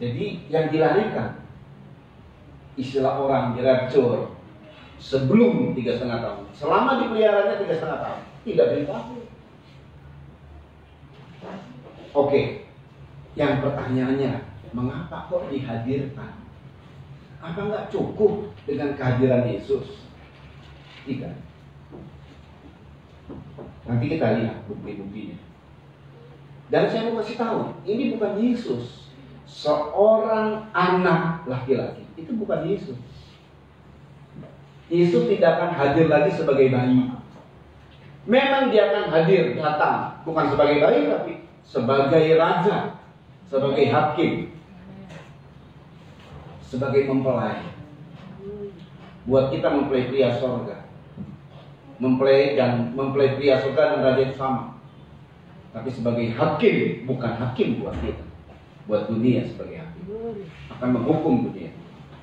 Jadi yang dilarikan, istilah orang dirapture, sebelum 3,5 tahun. Selama dipeliharanya 3,5 tahun. Tidak 7 tahun. Oke. Yang pertanyaannya, mengapa kok dihadirkan? Apa nggak cukup dengan kehadiran Yesus? Tidak. Nanti kita lihat bukti-buktinya. Dan saya mau kasih tahu, ini bukan Yesus. Seorang anak laki-laki, itu bukan Yesus. Yesus tidak akan hadir lagi sebagai bayi. Memang dia akan hadir, datang, bukan sebagai bayi, tapi sebagai raja, sebagai hakim, sebagai mempelai. Buat kita mempelai pria sorga, mempelai pria sorga dan raja itu sama. Tapi sebagai hakim, bukan hakim buat kita, buat dunia sebagai hakim, akan menghukum dunia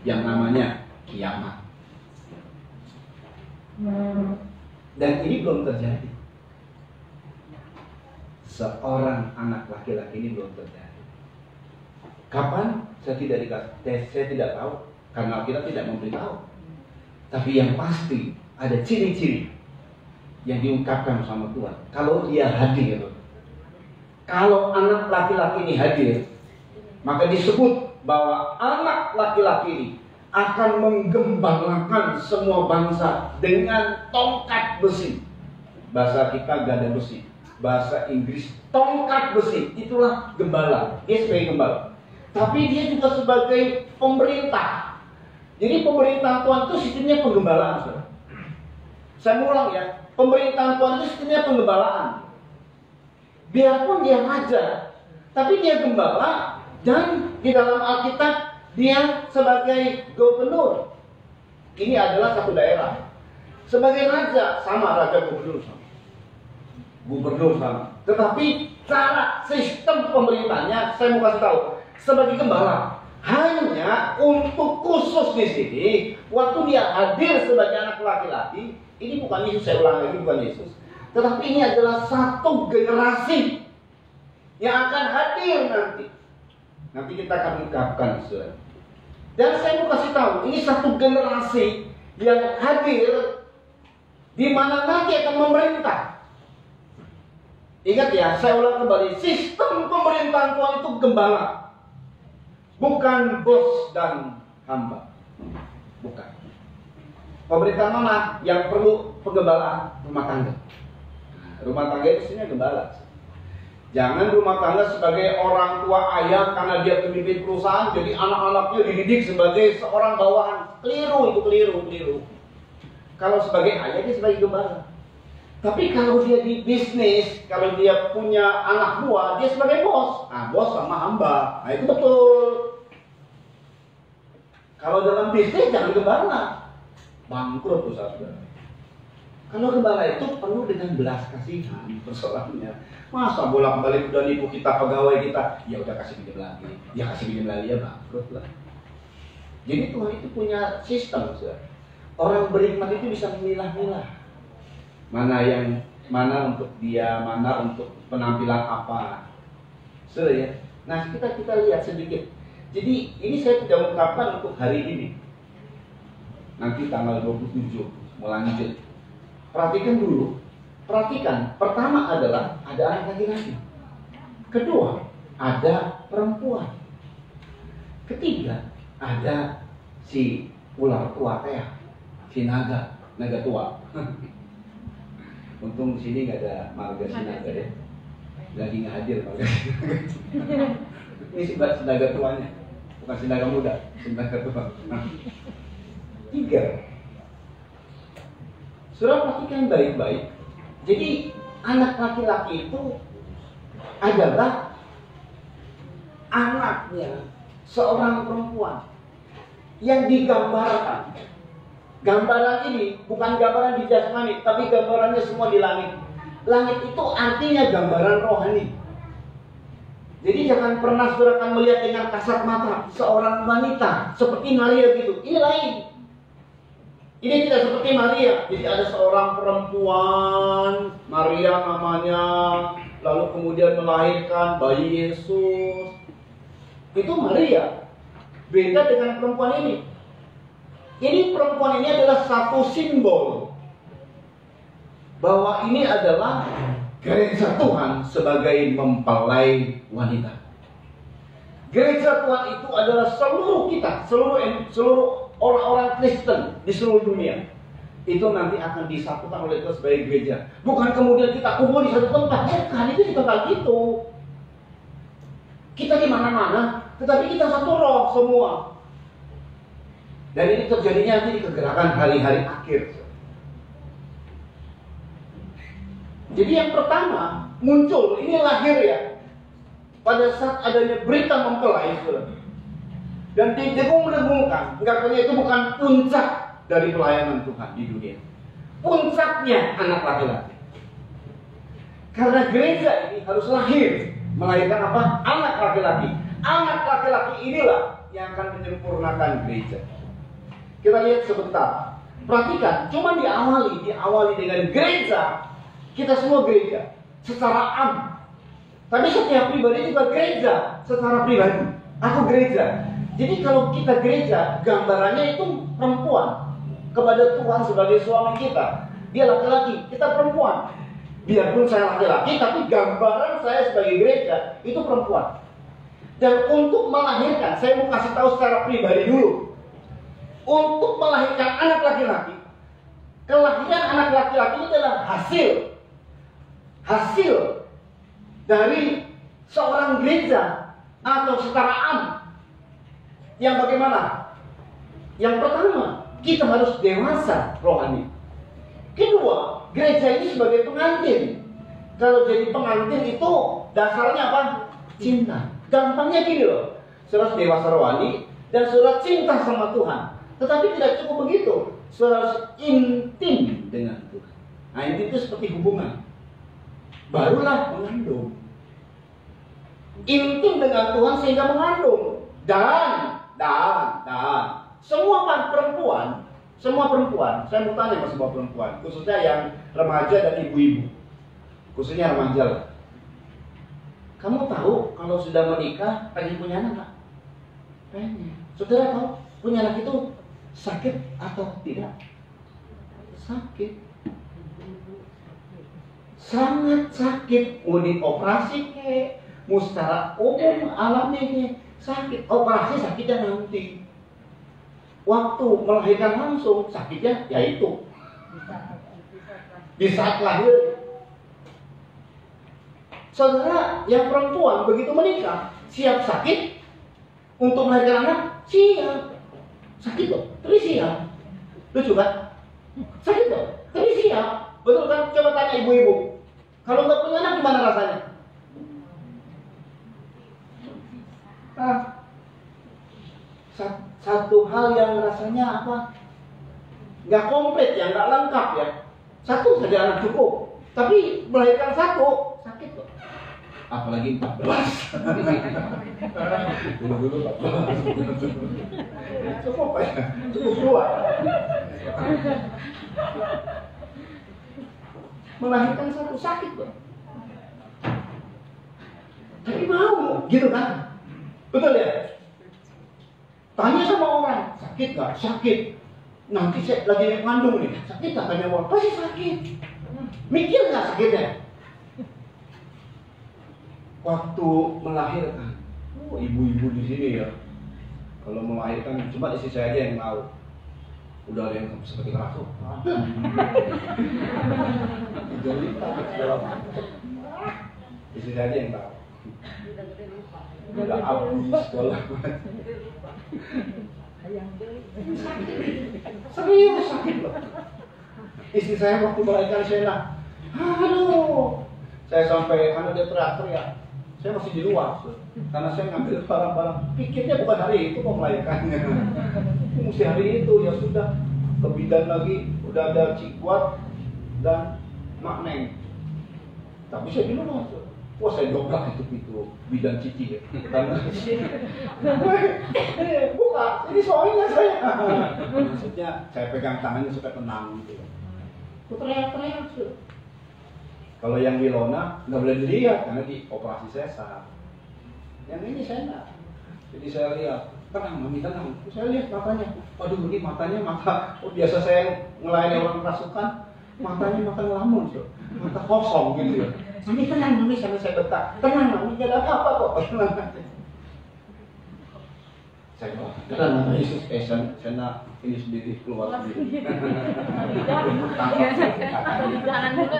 yang namanya kiamat. Dan ini belum terjadi. Seorang anak laki-laki ini belum terjadi. Kapan? Saya tidak tahu, karena kita tidak memberitahu. Tapi yang pasti ada ciri-ciri yang diungkapkan sama Tuhan. Kalau dia hadir, kalau anak laki-laki ini hadir, maka disebut bahwa anak laki-laki ini akan menggembalakan semua bangsa dengan tongkat besi. Bahasa kita gada besi, bahasa Inggris tongkat besi. Itulah gembala. Dia sebagai gembala. Tapi dia juga sebagai pemerintah. Jadi pemerintahan Tuhan itu sistemnya penggembalaan, saudara. Saya ulang ya, pemerintahan Tuhan itu sistemnya penggembalaan. Biarpun dia raja, tapi dia gembala, dan di dalam Alkitab dia sebagai gubernur. Ini adalah satu daerah. Sebagai raja sama, raja gubernur sama. Gubernur sama. Tetapi cara sistem pemerintahnya saya mau kasih tahu. Sebagai gembala, hanya untuk khusus di sini, waktu dia hadir sebagai anak laki-laki, ini bukan Yesus, saya ulang lagi, bukan Yesus. Tetapi ini adalah satu generasi yang akan hadir nanti. Nanti kita akan ungkapkan, saudara. Dan saya mau kasih tahu, ini satu generasi yang hadir, di mana nanti akan memerintah. Ingat ya, saya ulang kembali, sistem pemerintahan Tuhan itu gembala. Bukan bos dan hamba. Bukan. Pemerintahan mana yang perlu penggembalaan? Rumah tangga. Nah, rumah tangga itu sebenarnya gembala. Jangan rumah tangga sebagai orang tua ayah karena dia pemimpin perusahaan, jadi anak-anaknya dididik sebagai seorang bawahan. Keliru, itu keliru. Kalau sebagai ayah, dia sebagai gembala. Tapi kalau dia di bisnis, kalau dia punya anak buah, dia sebagai bos. Nah, bos sama hamba. Nah, itu betul. Kalau dalam bisnis jangan gembala. Bangkrut tuh, saudara. Kalau gembala itu penuh dengan belas kasihan persoalannya. Masa bolak-balik udah nipu kita, pegawai kita, ya udah kasih pinjam lagi, ya kasih pinjam lagi, ya bangkrut lah. Jadi Tuhan itu punya sistem, saudara. Orang berhikmat itu bisa memilah-milah mana untuk dia, mana untuk penampilan apa, saudara ya. Nah kita lihat sedikit. Jadi ini saya tidak ungkapkan untuk hari ini. Nanti tanggal 27 mau lanjut. Perhatikan dulu. Perhatikan, pertama adalah ada anak laki-laki. Kedua, ada perempuan. Ketiga, ada si ular tua teh, si naga tua. Untung sini nggak ada marga si naga ya. Lagi nggak hadir marga si naga. Ini si naga tuanya, bukan si naga muda, si naga tua. 3. Saudara perhatikan baik-baik. Jadi anak laki-laki itu adalah anaknya seorang perempuan yang digambarkan. Gambaran ini bukan gambaran di jasmani, tapi gambarannya semua di langit. Langit itu artinya gambaran rohani. Jadi jangan pernah saudara akan melihat dengan kasat mata seorang wanita seperti Maria gitu. Ini lain. Ini tidak seperti Maria. Jadi ada seorang perempuan, Maria namanya, lalu kemudian melahirkan bayi Yesus. Itu Maria. Beda dengan perempuan ini. Ini perempuan ini adalah satu simbol bahwa ini adalah gereja Tuhan sebagai mempelai wanita. Gereja Tuhan itu adalah seluruh kita, seluruh orang-orang Kristen di seluruh dunia. Itu nanti akan disatukan oleh Tuhan sebagai gereja. Bukan kemudian kita kumpul di satu tempat. Bukan, itu di tempat itu. Kita di mana-mana, tetapi kita satu roh semua. Dan ini terjadinya nanti di kegerakan hari-hari akhir. Jadi yang pertama muncul, ini lahir ya, pada saat adanya berita mempelai, saudara. Dan didengung-dengungkan, enggaknya itu bukan puncak dari pelayanan Tuhan di dunia. Puncaknya anak laki-laki. Karena gereja ini harus lahir, melahirkan apa? Anak laki-laki. Anak laki-laki inilah yang akan menyempurnakan gereja. Kita lihat sebentar. Perhatikan, cuma diawali dengan gereja. Kita semua gereja secara am. Tapi setiap pribadi juga gereja secara pribadi. Aku gereja. Jadi kalau kita gereja, gambarannya itu perempuan kepada Tuhan sebagai suami kita. Dia laki-laki, kita perempuan. Biarpun saya laki-laki, tapi gambaran saya sebagai gereja itu perempuan. Dan untuk melahirkan, saya mau kasih tahu secara pribadi dulu. Untuk melahirkan anak laki-laki, kelahiran anak laki-laki itu adalah hasil dari seorang gereja atau setara am. Yang bagaimana? Yang pertama, kita harus dewasa rohani. Kedua, gereja ini sebagai pengantin. Kalau jadi pengantin itu dasarnya apa? Cinta. Gampangnya gini loh, saudara harus dewasa rohani dan saudara cinta sama Tuhan. Tetapi tidak cukup begitu, saudara harus intim dengan Tuhan. Nah, intim itu seperti hubungan. Barulah mengandung. Intim dengan Tuhan sehingga mengandung. Dan semua perempuan, saya mau tanya sama semua perempuan, khususnya yang remaja dan ibu-ibu, khususnya remaja lah. Kamu tahu kalau sudah menikah pengen punya anak nggak? Pengen. Saudara tahu punya anak itu sakit atau tidak? Sakit. Sangat sakit. Mau dioperasi ke, mau secara umum alami ke, sakit. Operasi sakitnya nanti. Waktu melahirkan langsung sakitnya yaitu di saat lahir. Saudara yang perempuan begitu menikah siap sakit untuk melahirkan anak, siap. Sakit loh, tapi siap. Lucu kan? Sakit loh, tapi siap. Betul kan? Coba tanya ibu-ibu. Kalau nggak punya anak gimana rasanya? Satu hal yang rasanya apa? Nggak komplit ya, nggak lengkap ya. Satu saja anak cukup. Tapi melahirkan satu sakit kok. Apalagi 14. Dulu 14. Cukup ya, cukup keluar. Melahirkan satu sakit kok. Tapi mau, gitu kan? Betul ya? Tanya sama orang, sakit gak? Sakit. Nanti saya lagi ngandung nih, sakit gak? Tanya orang, pasti sakit. Mikir gak sakitnya? Waktu melahirkan, ibu-ibu di sini ya, kalau melahirkan cuma istri saya aja yang tahu. Udah ada yang seperti kerasuk. Istri saya aja yang tahu. Udah habis sekolah. Serius sakit loh. Istri saya waktu melahirkan Shena, aduh, saya sampai karena dia teriak-teriak, saya masih di luar, karena saya ngambil barang-barang. Pikirnya bukan hari itu mau melahirkannya, mesti hari itu. Ya sudah, ke bidan lagi, udah ada Cikuat dan Mak Neng. Tapi saya di luar. Wah, saya dobrak itu bidan Cici ya. Karena buka, ini suaminya saya. Maksudnya saya pegang tangannya supaya tenang gitu. Aku teriak-teriak. Kalau yang Wilona nggak boleh dilihat karena di operasi sesar. Yang ini saya enggak. Jadi saya lihat, tenang, mami tenang. Saya lihat matanya. Waduh, ini matanya mata. Oh, biasa saya ngelayani orang kerasukan, matanya mata ngelamun, mata kosong gitu ya. Mami tenang, mami, sampai saya betak. Tenang, mami, gak ada apa-apa kok. Tenang aja. Saya bilang, tenang, nama Yesus. Saya ini sendiri keluar sendiri. Jangan dulu.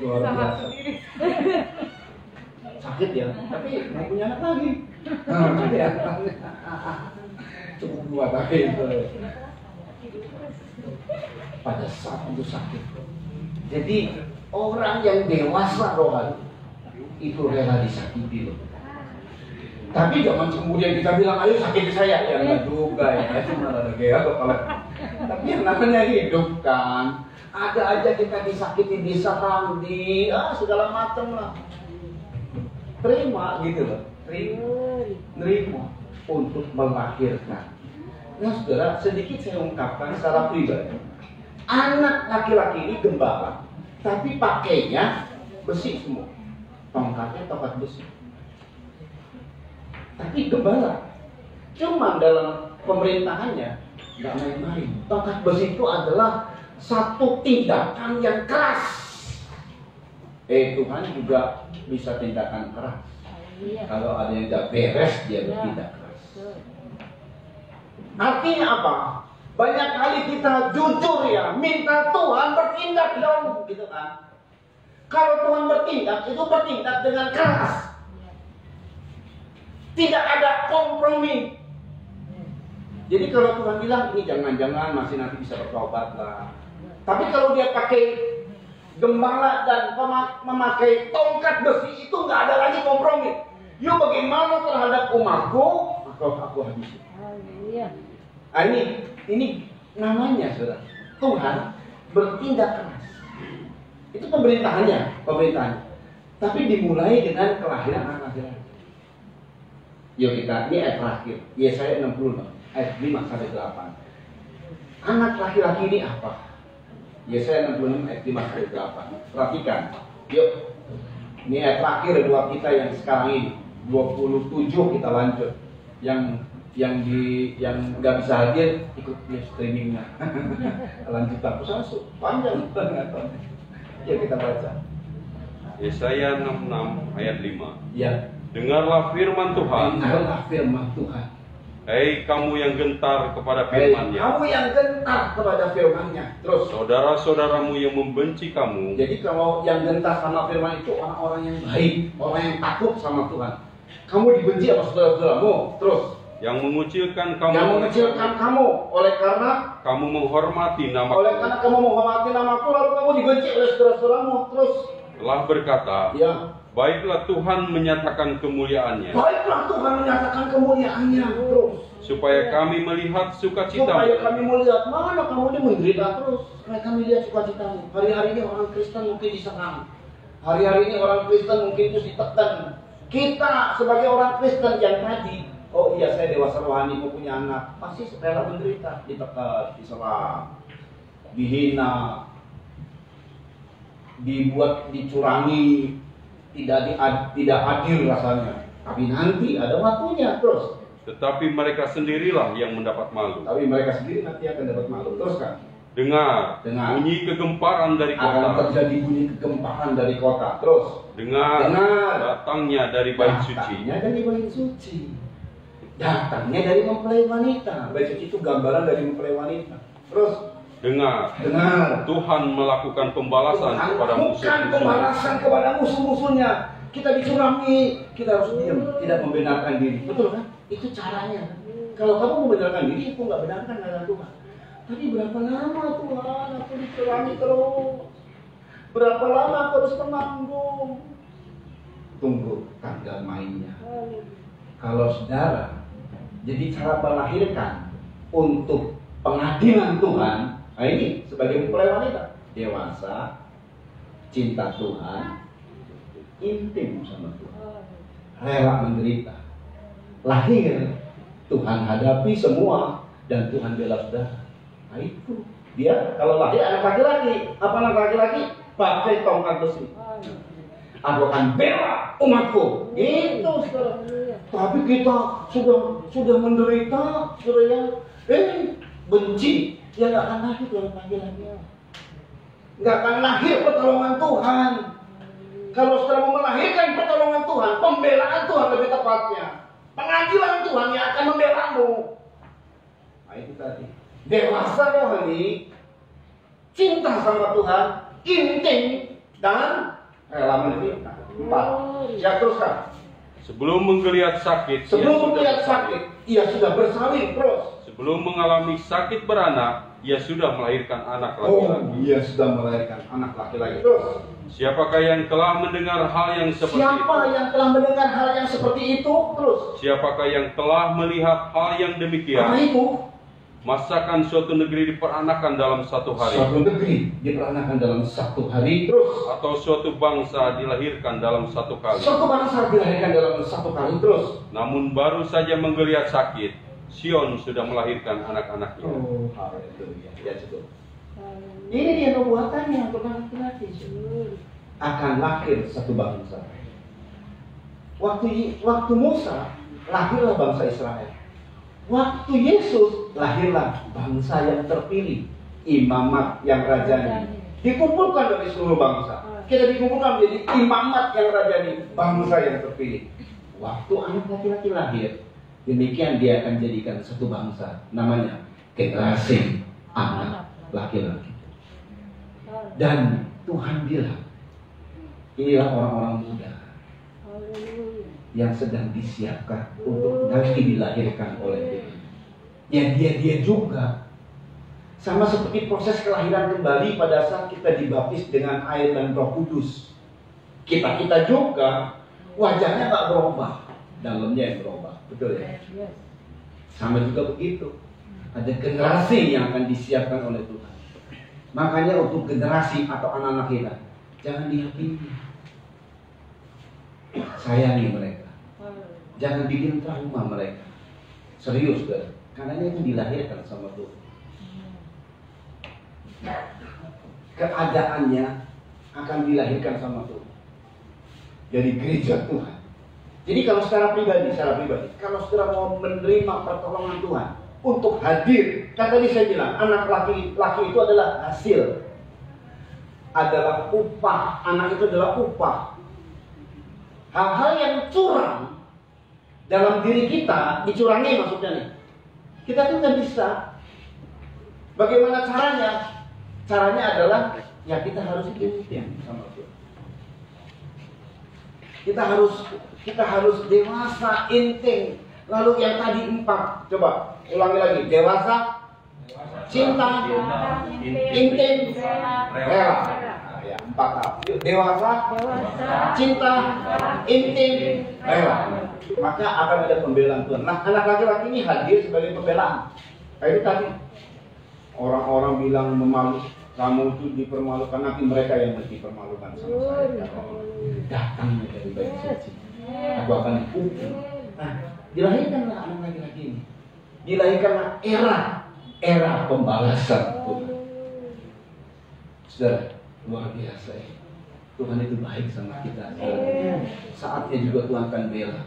Luar biasa. Sakit ya, tapi mau punya anak lagi. Cukup 2 tahun. Pada saat itu sakit. Jadi orang yang dewasa rohani itu rela disakiti loh. Tapi jangan kemudian kita bilang, ayo sakiti saya. Ya enggak juga ya, itu malah gaya kepala. Tapi yang namanya hidup kan, ada aja kita disakiti, diserang, segala macam lah. Terima gitu loh, terima untuk melahirkan. Nah saudara, sedikit saya ungkapkan secara pribadi. Anak laki-laki ini gembala, tapi pakainya besi semua. Tongkatnya tongkat besi. Tapi gembala. Cuma dalam pemerintahannya nggak main-main. Tongkat besi itu adalah satu tindakan yang keras. Tuhan juga bisa tindakan keras. Kalau ada yang tidak beres, dia bertindak keras. Artinya apa? Banyak kali kita jujur ya, minta Tuhan bertindak dong, gitu kan? Kalau Tuhan bertindak, itu bertindak dengan keras. Tidak ada kompromi. Jadi kalau Tuhan bilang ini jangan-jangan masih nanti bisa bertobat lah. Tapi kalau dia pakai gembala dan memakai tongkat besi, itu nggak ada lagi kompromi. Yuk bagaimana terhadap umatku, atau aku habisi. Nah, ini namanya saudara, Tuhan bertindak keras. Itu pemerintahannya. Tapi dimulai dengan kelahiran anak laki-laki. Yuk kita, ini ayat terakhir, Yesaya 60 ayat 5-8. Anak laki-laki ini apa? Yesaya 66 ayat 5-8. Perhatikan. Yuk. Ini ayat terakhir buat kita yang sekarang ini. 27 kita lanjut. Yang nggak bisa hadir ikut live streamingnya. Lanjutan pusat panjang banget. Ya kita baca. Yesaya 66 ayat 5. Ya. Dengarlah firman Tuhan. Dengarlah firman Tuhan. Hei kamu yang gentar kepada firman-Nya. Kamu yang gentar kepada firman-Nya. Terus saudara-saudaramu yang membenci kamu. Jadi kalau yang gentar sama firman itu orang-orang yang baik, orang yang takut sama Tuhan. Kamu dibenci sama saudara-saudaramu. Terus yang mengucilkan kamu. Yang mengucilkan kamu oleh karena kamu menghormati namaku. Oleh karena kamu menghormati namaku, lalu kamu dibenci oleh saudara-saudaramu. Terus telah berkata, Ya, baiklah Tuhan menyatakan kemuliaannya, baiklah Tuhan menyatakan kemuliaannya terus. supaya kami melihat Supaya sukacitamu. kami melihat mana kamu ini menderita terus. Supaya kami lihat sukacitamu. Hari-hari ini orang Kristen mungkin diserang. Hari-hari ini orang Kristen mungkin terus ditekan. Kita sebagai orang Kristen yang tadi, oh iya saya dewasa rohani mau punya anak, pasti rela menderita, ditekan, diserang, dihina, dibuat dicurangi, tidak adil rasanya. Tapi nanti ada waktunya terus. Tetapi mereka sendirilah yang mendapat malu. Tapi mereka sendiri nanti akan dapat malu. Terus kan? Dengar, Dengar. bunyi kegemparan dari Akan kota. terjadi bunyi kegemparan dari kota. Terus Dengar, Dengar. datangnya dari bait suci. datangnya dari bait suci. Datangnya dari mempelai wanita. Bait suci itu gambaran dari mempelai wanita. Terus Dengar, dengar. Tuhan melakukan pembalasan Tuhan kepada bukan musuh-musuhnya. pembalasan kepada musuh-musuhnya. Kita dicurangi, kita harus diam, tidak membenarkan diri. Betul kan? Itu caranya. Kalau kamu membenarkan diri, aku nggak benarkan dengan Tuhan. Tapi berapa lama Tuhan aku dicurangi terus? Berapa lama aku harus menanggung? Tunggu tanggal mainnya. Kalau saudara, jadi cara melahirkan untuk pengadilan Tuhan, nah ini sebagai mempelai wanita, dewasa, cinta Tuhan, intim sama Tuhan, rela menderita, lahir, Tuhan hadapi semua, dan Tuhan bela saudara. Nah itu, dia kalau lahir anak laki-laki, apa anak laki-laki? Pakai tongkat besi. Aku akan bela umatku. Itu saudara. Tapi kita sudah menderita, saudara. Benci, dia nggak akan lahir dalam panggilannya. Nggak akan lahir pertolongan Tuhan. Kalau saudara mau melahirkan pertolongan Tuhan, pembelaan Tuhan lebih tepatnya, pengadilan Tuhan yang akan membelamu. Nah itu tadi. Dewasa rohani, cinta sama Tuhan, intim, dan rela menderita. 4. Ya teruskan. Sebelum menggeliat sakit, Sebelum ia sudah melihat bersalin. sakit, ia sudah bersalin terus. Sebelum mengalami sakit beranak, ia sudah melahirkan anak Oh, laki-laki. ia sudah melahirkan anak laki-laki terus. Siapakah yang telah mendengar hal yang seperti Siapa itu? yang telah mendengar hal yang seperti itu terus? Siapakah yang telah melihat hal yang Apa demikian? itu? Masakan suatu negeri diperanakan dalam satu hari, Suatu negeri diperanakan dalam satu hari terus. atau suatu bangsa dilahirkan dalam satu kali. Suatu bangsa dilahirkan dalam satu kali terus. Namun baru saja menggeliat sakit, Sion sudah melahirkan anak-anaknya. Oh, haleluya. Ya cukup. Ini dia nubuatannya untuk anak laki. Akan lahir satu bangsa. Waktu Musa lahirlah bangsa Israel. Waktu Yesus lahirlah bangsa yang terpilih, imamat yang rajani. Dikumpulkan dari seluruh bangsa. Kita dikumpulkan menjadi imamat yang rajani, bangsa yang terpilih. Waktu anak laki-laki lahir, demikian dia akan jadikan satu bangsa, namanya generasi anak laki-laki. Dan Tuhan bilang, inilah orang-orang muda yang sedang disiapkan untuk nanti dilahirkan oleh dia. Ya dia juga sama seperti proses kelahiran kembali pada saat kita dibaptis dengan air dan Roh Kudus. Kita juga wajahnya nggak berubah, dalamnya yang berubah, betul ya? Sama juga begitu. Ada generasi yang akan disiapkan oleh Tuhan. Makanya untuk generasi atau anak-anak kita, jangan dihakimi. Sayangi mereka. Jangan bikin trauma mereka. Serius kan? Karena ini akan dilahirkan sama Tuhan. Keadaannya akan dilahirkan sama Tuhan. Dari gereja Tuhan. Jadi kalau secara pribadi, kalau saudara mau menerima pertolongan Tuhan untuk hadir, kan tadi saya bilang anak laki itu adalah hasil, adalah upah. Anak itu adalah upah. Hal-hal yang curang dalam diri kita, dicurangi maksudnya nih. Kita tuh nggak bisa. Bagaimana caranya? Caranya adalah ya kita harus intim sama Tuhan. Kita harus dewasa, intim. Lalu yang tadi 4, coba ulangi lagi. Dewasa, cinta, intim, rela. Nah, ya. 4 tahap. Dewasa, cinta, intim, rela. Maka akan ada pembelaan Tuhan. Nah, anak laki-laki ini hadir sebagai pembelaan. Kayak itu tadi orang-orang bilang memalu, kamu itu dipermalukan, nanti mereka yang dipermalukan sama saya. Datang dari bait suci, aku akan dihukum. Nah, dilahirkanlah anak laki-laki ini. Dilahirkanlah era pembalasan Tuhan. Saudara, luar biasa ya. Tuhan itu baik sama kita. Saatnya juga Tuhan akan bela.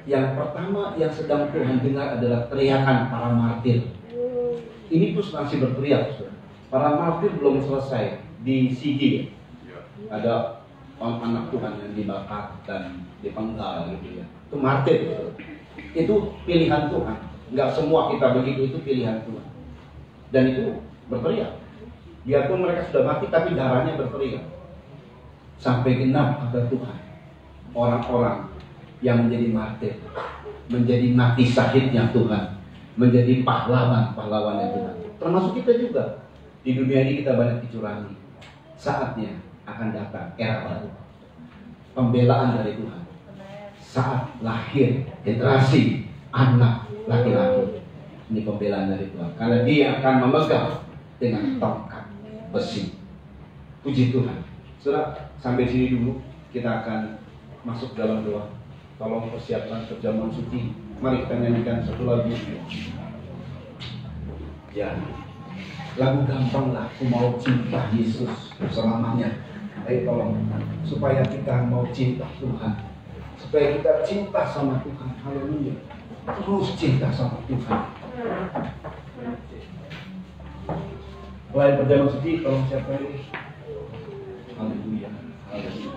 Yang pertama yang sedang Tuhan dengar adalah teriakan para martir. Ini terus masih berteriak, saudara. Para martir belum selesai di Sigi. Ada anak Tuhan yang dibakar dan dipenggal gitu ya. Itu martir, saudara. Itu pilihan Tuhan. Enggak semua kita begitu, itu pilihan Tuhan. Dan itu berteriak. Biarpun mereka sudah mati, tapi darahnya berteriak. Sampai genap kata Tuhan. Orang-orang yang menjadi martir, menjadi mati syahidnya Tuhan, menjadi pahlawan-pahlawannya Tuhan. Termasuk kita juga. Di dunia ini kita banyak dicurangi. Saatnya akan datang era baru. Pembelaan dari Tuhan. Saat lahir generasi anak laki-laki. Ini pembelaan dari Tuhan. Karena dia akan memegang dengan tongkat besi. Puji Tuhan. Saudara, sampai sini dulu. Kita akan masuk dalam doa. Tolong persiapkan perjamuan suci. Mari kita nyanyikan satu lagu. Ya, lagu gampang lah. Aku mau cinta Yesus selamanya. Ayo tolong, supaya kita mau cinta Tuhan, supaya kita cinta sama Tuhan. Haleluya. Terus cinta sama Tuhan. Selain perjamuan suci, tolong siapa ini? Haleluya. Haleluya.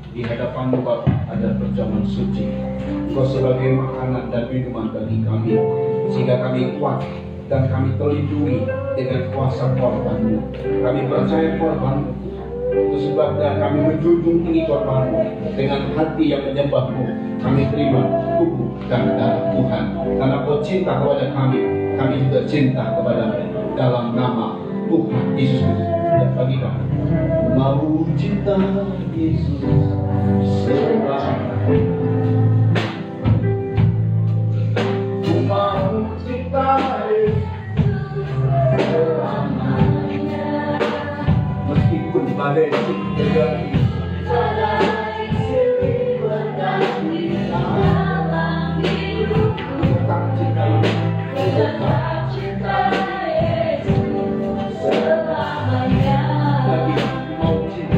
Di hadapan Bapa ada perjamuan suci. Kau sebagai makanan dan minuman bagi kami, sehingga kami kuat dan kami terlindungi dengan kuasa korban-Mu. Kami percaya korban-Mu. Itu sebabnya kami menjunjung tinggi korban-Mu. Dengan hati yang menyembah-Mu, kami terima tubuh dan darah Tuhan. Karena Kau cinta kepada kami juga cinta kepada-Mu. Dalam nama Tuhan Yesus Kristus. Dan bagi kami, mau cinta Yesus selamanya. Ku mau cinta Yesus selamanya. Meskipun badai terjadi, tetap cinta Yesus selamanya. Lagi mau cinta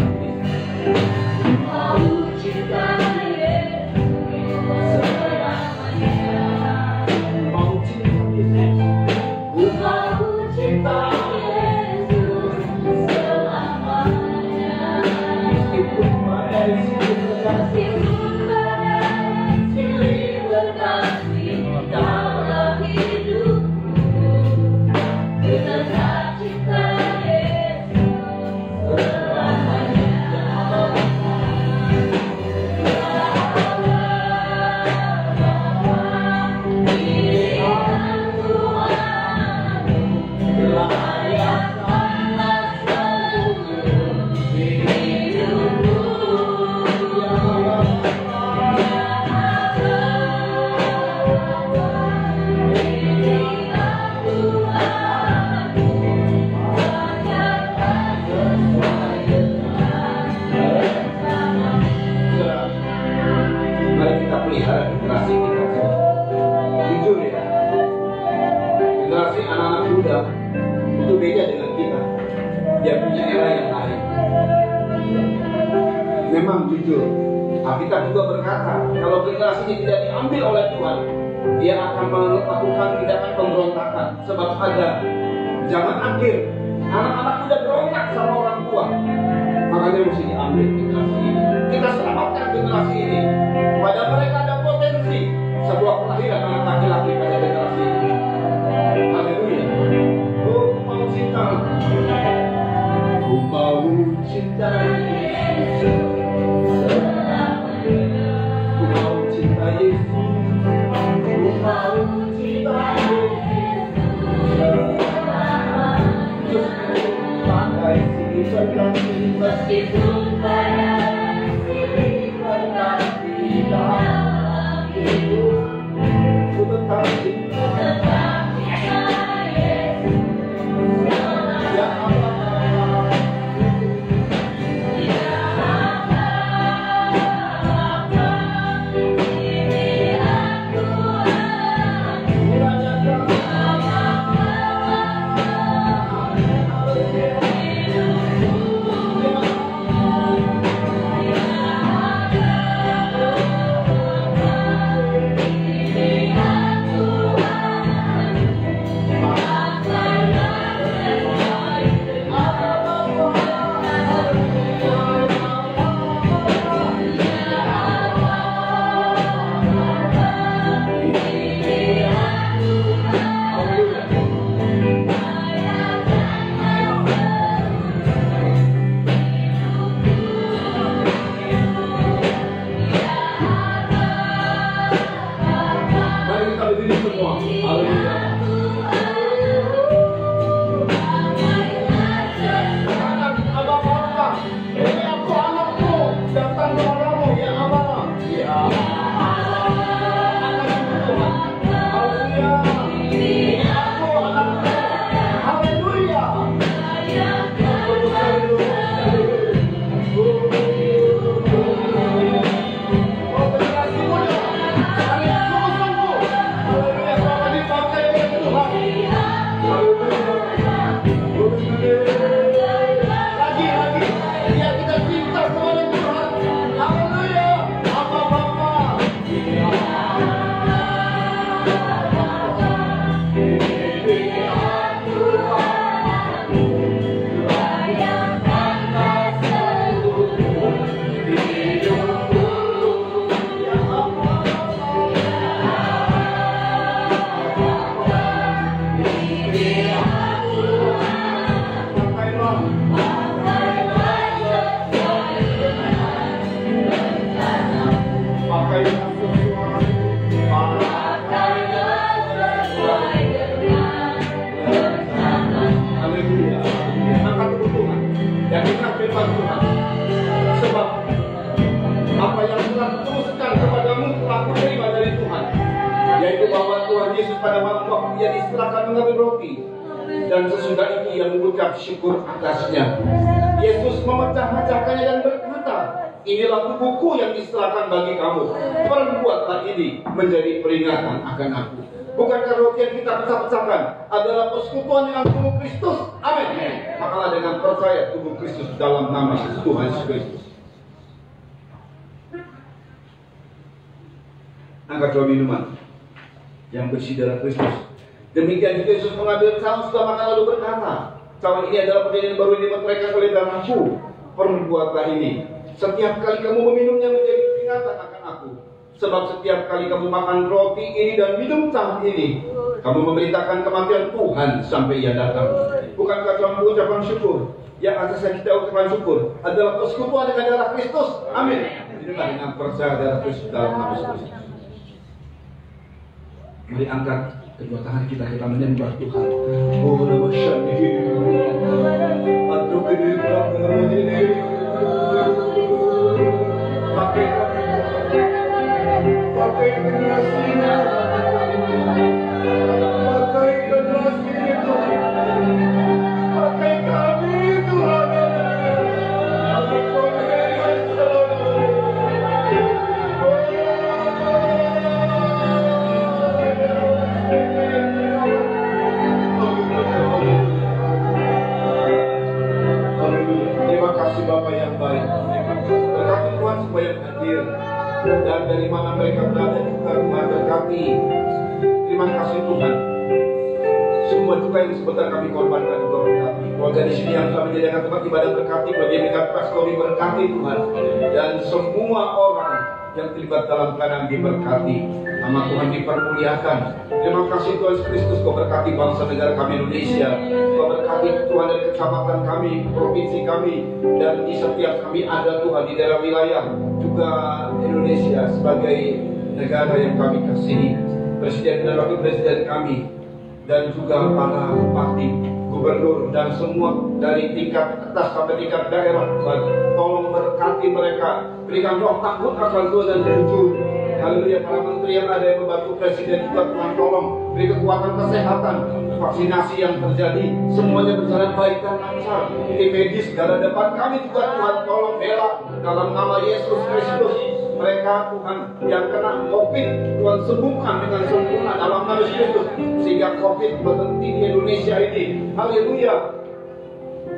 Alkitab juga berkata, kalau generasi ini tidak diambil oleh Tuhan, dia akan melakukan tindakan pemberontakan. Sebab ada zaman akhir, anak-anak muda berontak sama orang tua. Makanya mesti diambil generasi ini. Kita selamatkan generasi ini. Pada mereka ada potensi sebuah kelahiran anak laki-laki pada generasi ini. Haleluya. Oh, ku mau cinta. Ku mau cinta Yesus. Ku mau cinta Yesus. Ku mau sesudah itu ia mengucap syukur atasnya. Yesus memecah-mecahkannya dan berkata, inilah tubuhku yang diserahkan bagi kamu. Perbuatlah ini menjadi peringatan akan aku. Bukankah roti yang kita pecah-pecahkan adalah persekutuan dengan tubuh Kristus? Amin. Makalah dengan percaya tubuh Kristus dalam nama Tuhan Yesus Kristus. Angkat dua minuman yang berisi darah Kristus. Demikian juga Yesus mengambil cawan setelah makan lalu berkata, cawan ini adalah perjanjian baru yang dimeteraikan oleh darahku. Perbuatlah ini setiap kali kamu meminumnya menjadi peringatan akan aku. Sebab setiap kali kamu makan roti ini dan minum cawan ini, kamu memberitakan kematian Tuhan sampai ia datang. Bukankah Tuhan mengucapkan syukur? Yang atasnya kita ucapkan syukur adalah persekutuan dengan darah Kristus. Amin. Inilah dengan percaya darah Kristus dalam nama Yesus. Mari angkat kedua tangan kita menyembah Tuhan. Oh, nama syahid. Aduh, ini pakai generasinya, pakai generasinya Tuhan, pakai kami Tuhan. Terima kasih Bapa yang baik. Berkati Tuhan supaya hadir. Dan dari mana mereka berada juga Tuhan berkati. Terima kasih Tuhan. Semua juga yang sebentar kami korbankan juga berkati. Keluarga di sini yang telah menyediakan tempat ibadah berkati, keluarga yang dekat pastori berkati Tuhan. Dan semua orang yang terlibat dalam pelayanan diberkati. Nama Tuhan dipermuliakan. Terima kasih Tuhan Kristus, Kau berkati bangsa negara kami Indonesia. Kau berkati Tuhan dari kecamatan kami, provinsi kami, dan di setiap kami ada Tuhan di daerah wilayah juga Indonesia sebagai negara yang kami kasihi. Presiden dan wakil presiden kami dan juga para bupati, gubernur dan semua dari tingkat atas sampai tingkat daerah Tuhan, tolong berkati mereka, berikan roh takut akan Tuhan dan jujur. Haleluya. Para menteri yang ada yang membantu presiden juga Tuhan tolong beri kekuatan kesehatan, vaksinasi yang terjadi semuanya berjalan baik dan lancar. Tim medis garda depan kami juga Tuhan tolong bela dalam nama Yesus Kristus. Mereka Tuhan yang kena COVID Tuhan sembuhkan dengan sempurna dalam nama Yesus Kristus, sehingga COVID berhenti di Indonesia ini. Haleluya.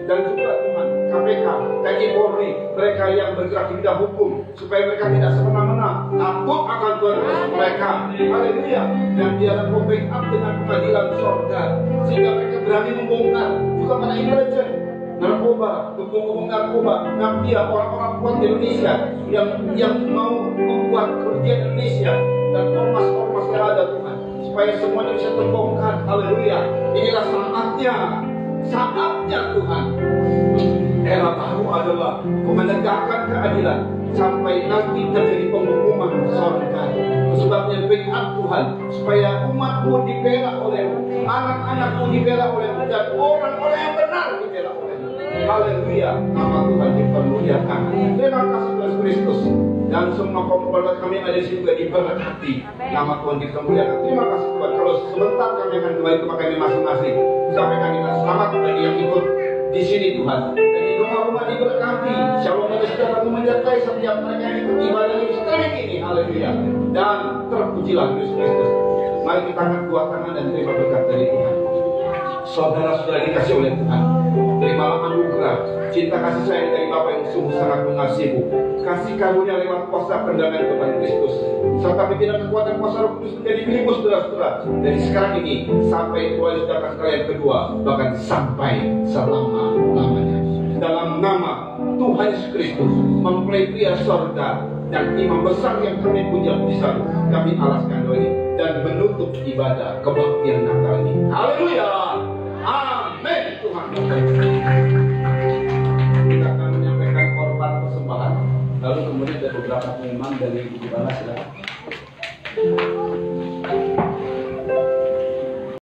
Dan juga Tuhan KPK, TNI Polri, mereka yang bergerak di bidang hukum, supaya mereka tidak semena-mena takut akan Tuhan mereka. Haleluya. Dan dia backup dengan pengadilan surga, sehingga mereka berani membongkar juga para intelijen narkoba, hukum narkoba, mafia, orang-orang kuat di Indonesia yang mau membuat kerugian Indonesia dan ormas-ormas yang ada Tuhan, supaya semuanya bisa terbongkar. Haleluya. Inilah saatnya Tuhan. Era baru adalah menegakkan keadilan sampai nanti terjadi penghukuman surga. Sebabnya backup Tuhan supaya umatmu dibela olehmu, anak-anakmu dibela olehmu, dan orang-orang yang benar dibela olehmu. Haleluya. Nama Tuhan dipermuliakan. Terima kasih Tuhan Kristus. Dan semua keluarga kami yang ada di sini juga diberkati. Nama Tuhan dipermuliakan. Terima kasih Tuhan. Kalau sebentar kami akan kembali ke kami masing-masing. Sampaikan dengan selamat bagi yang ikut di sini Tuhan. Dan di rumah-rumah diberkati. Shalom dan sejahtera menyertai setiap mereka yang ikut ibadah di sekarang ini. Haleluya. Dan terpujilah Yesus Kristus. Mari kita angkat dua tangan dan terima berkat dari Tuhan. Saudara-saudara dikasih oleh Tuhan, terimalah anugerah cinta kasih sayang dari Bapa yang sungguh sangat mengasihimu, kasih karunia lewat kuasa pendamaian Tuhan Kristus, serta pimpinan kekuatan kuasa Roh Kudus menjadi milikmu saudara-saudara dari sekarang ini sampai Tuhan datang kali yang kedua, bahkan sampai selama-lamanya. Dalam nama Tuhan Yesus Kristus, mempelai pria surga dan imam besar yang kami puja-puji, kami alaskan doa ini dan menutup ibadah kebaktian Natal ini. Haleluya. Amin. Tuhan. Kita akan menyampaikan korban persembahan. Lalu kemudian ada beberapa pengumuman dari Ibu Bala, silakan.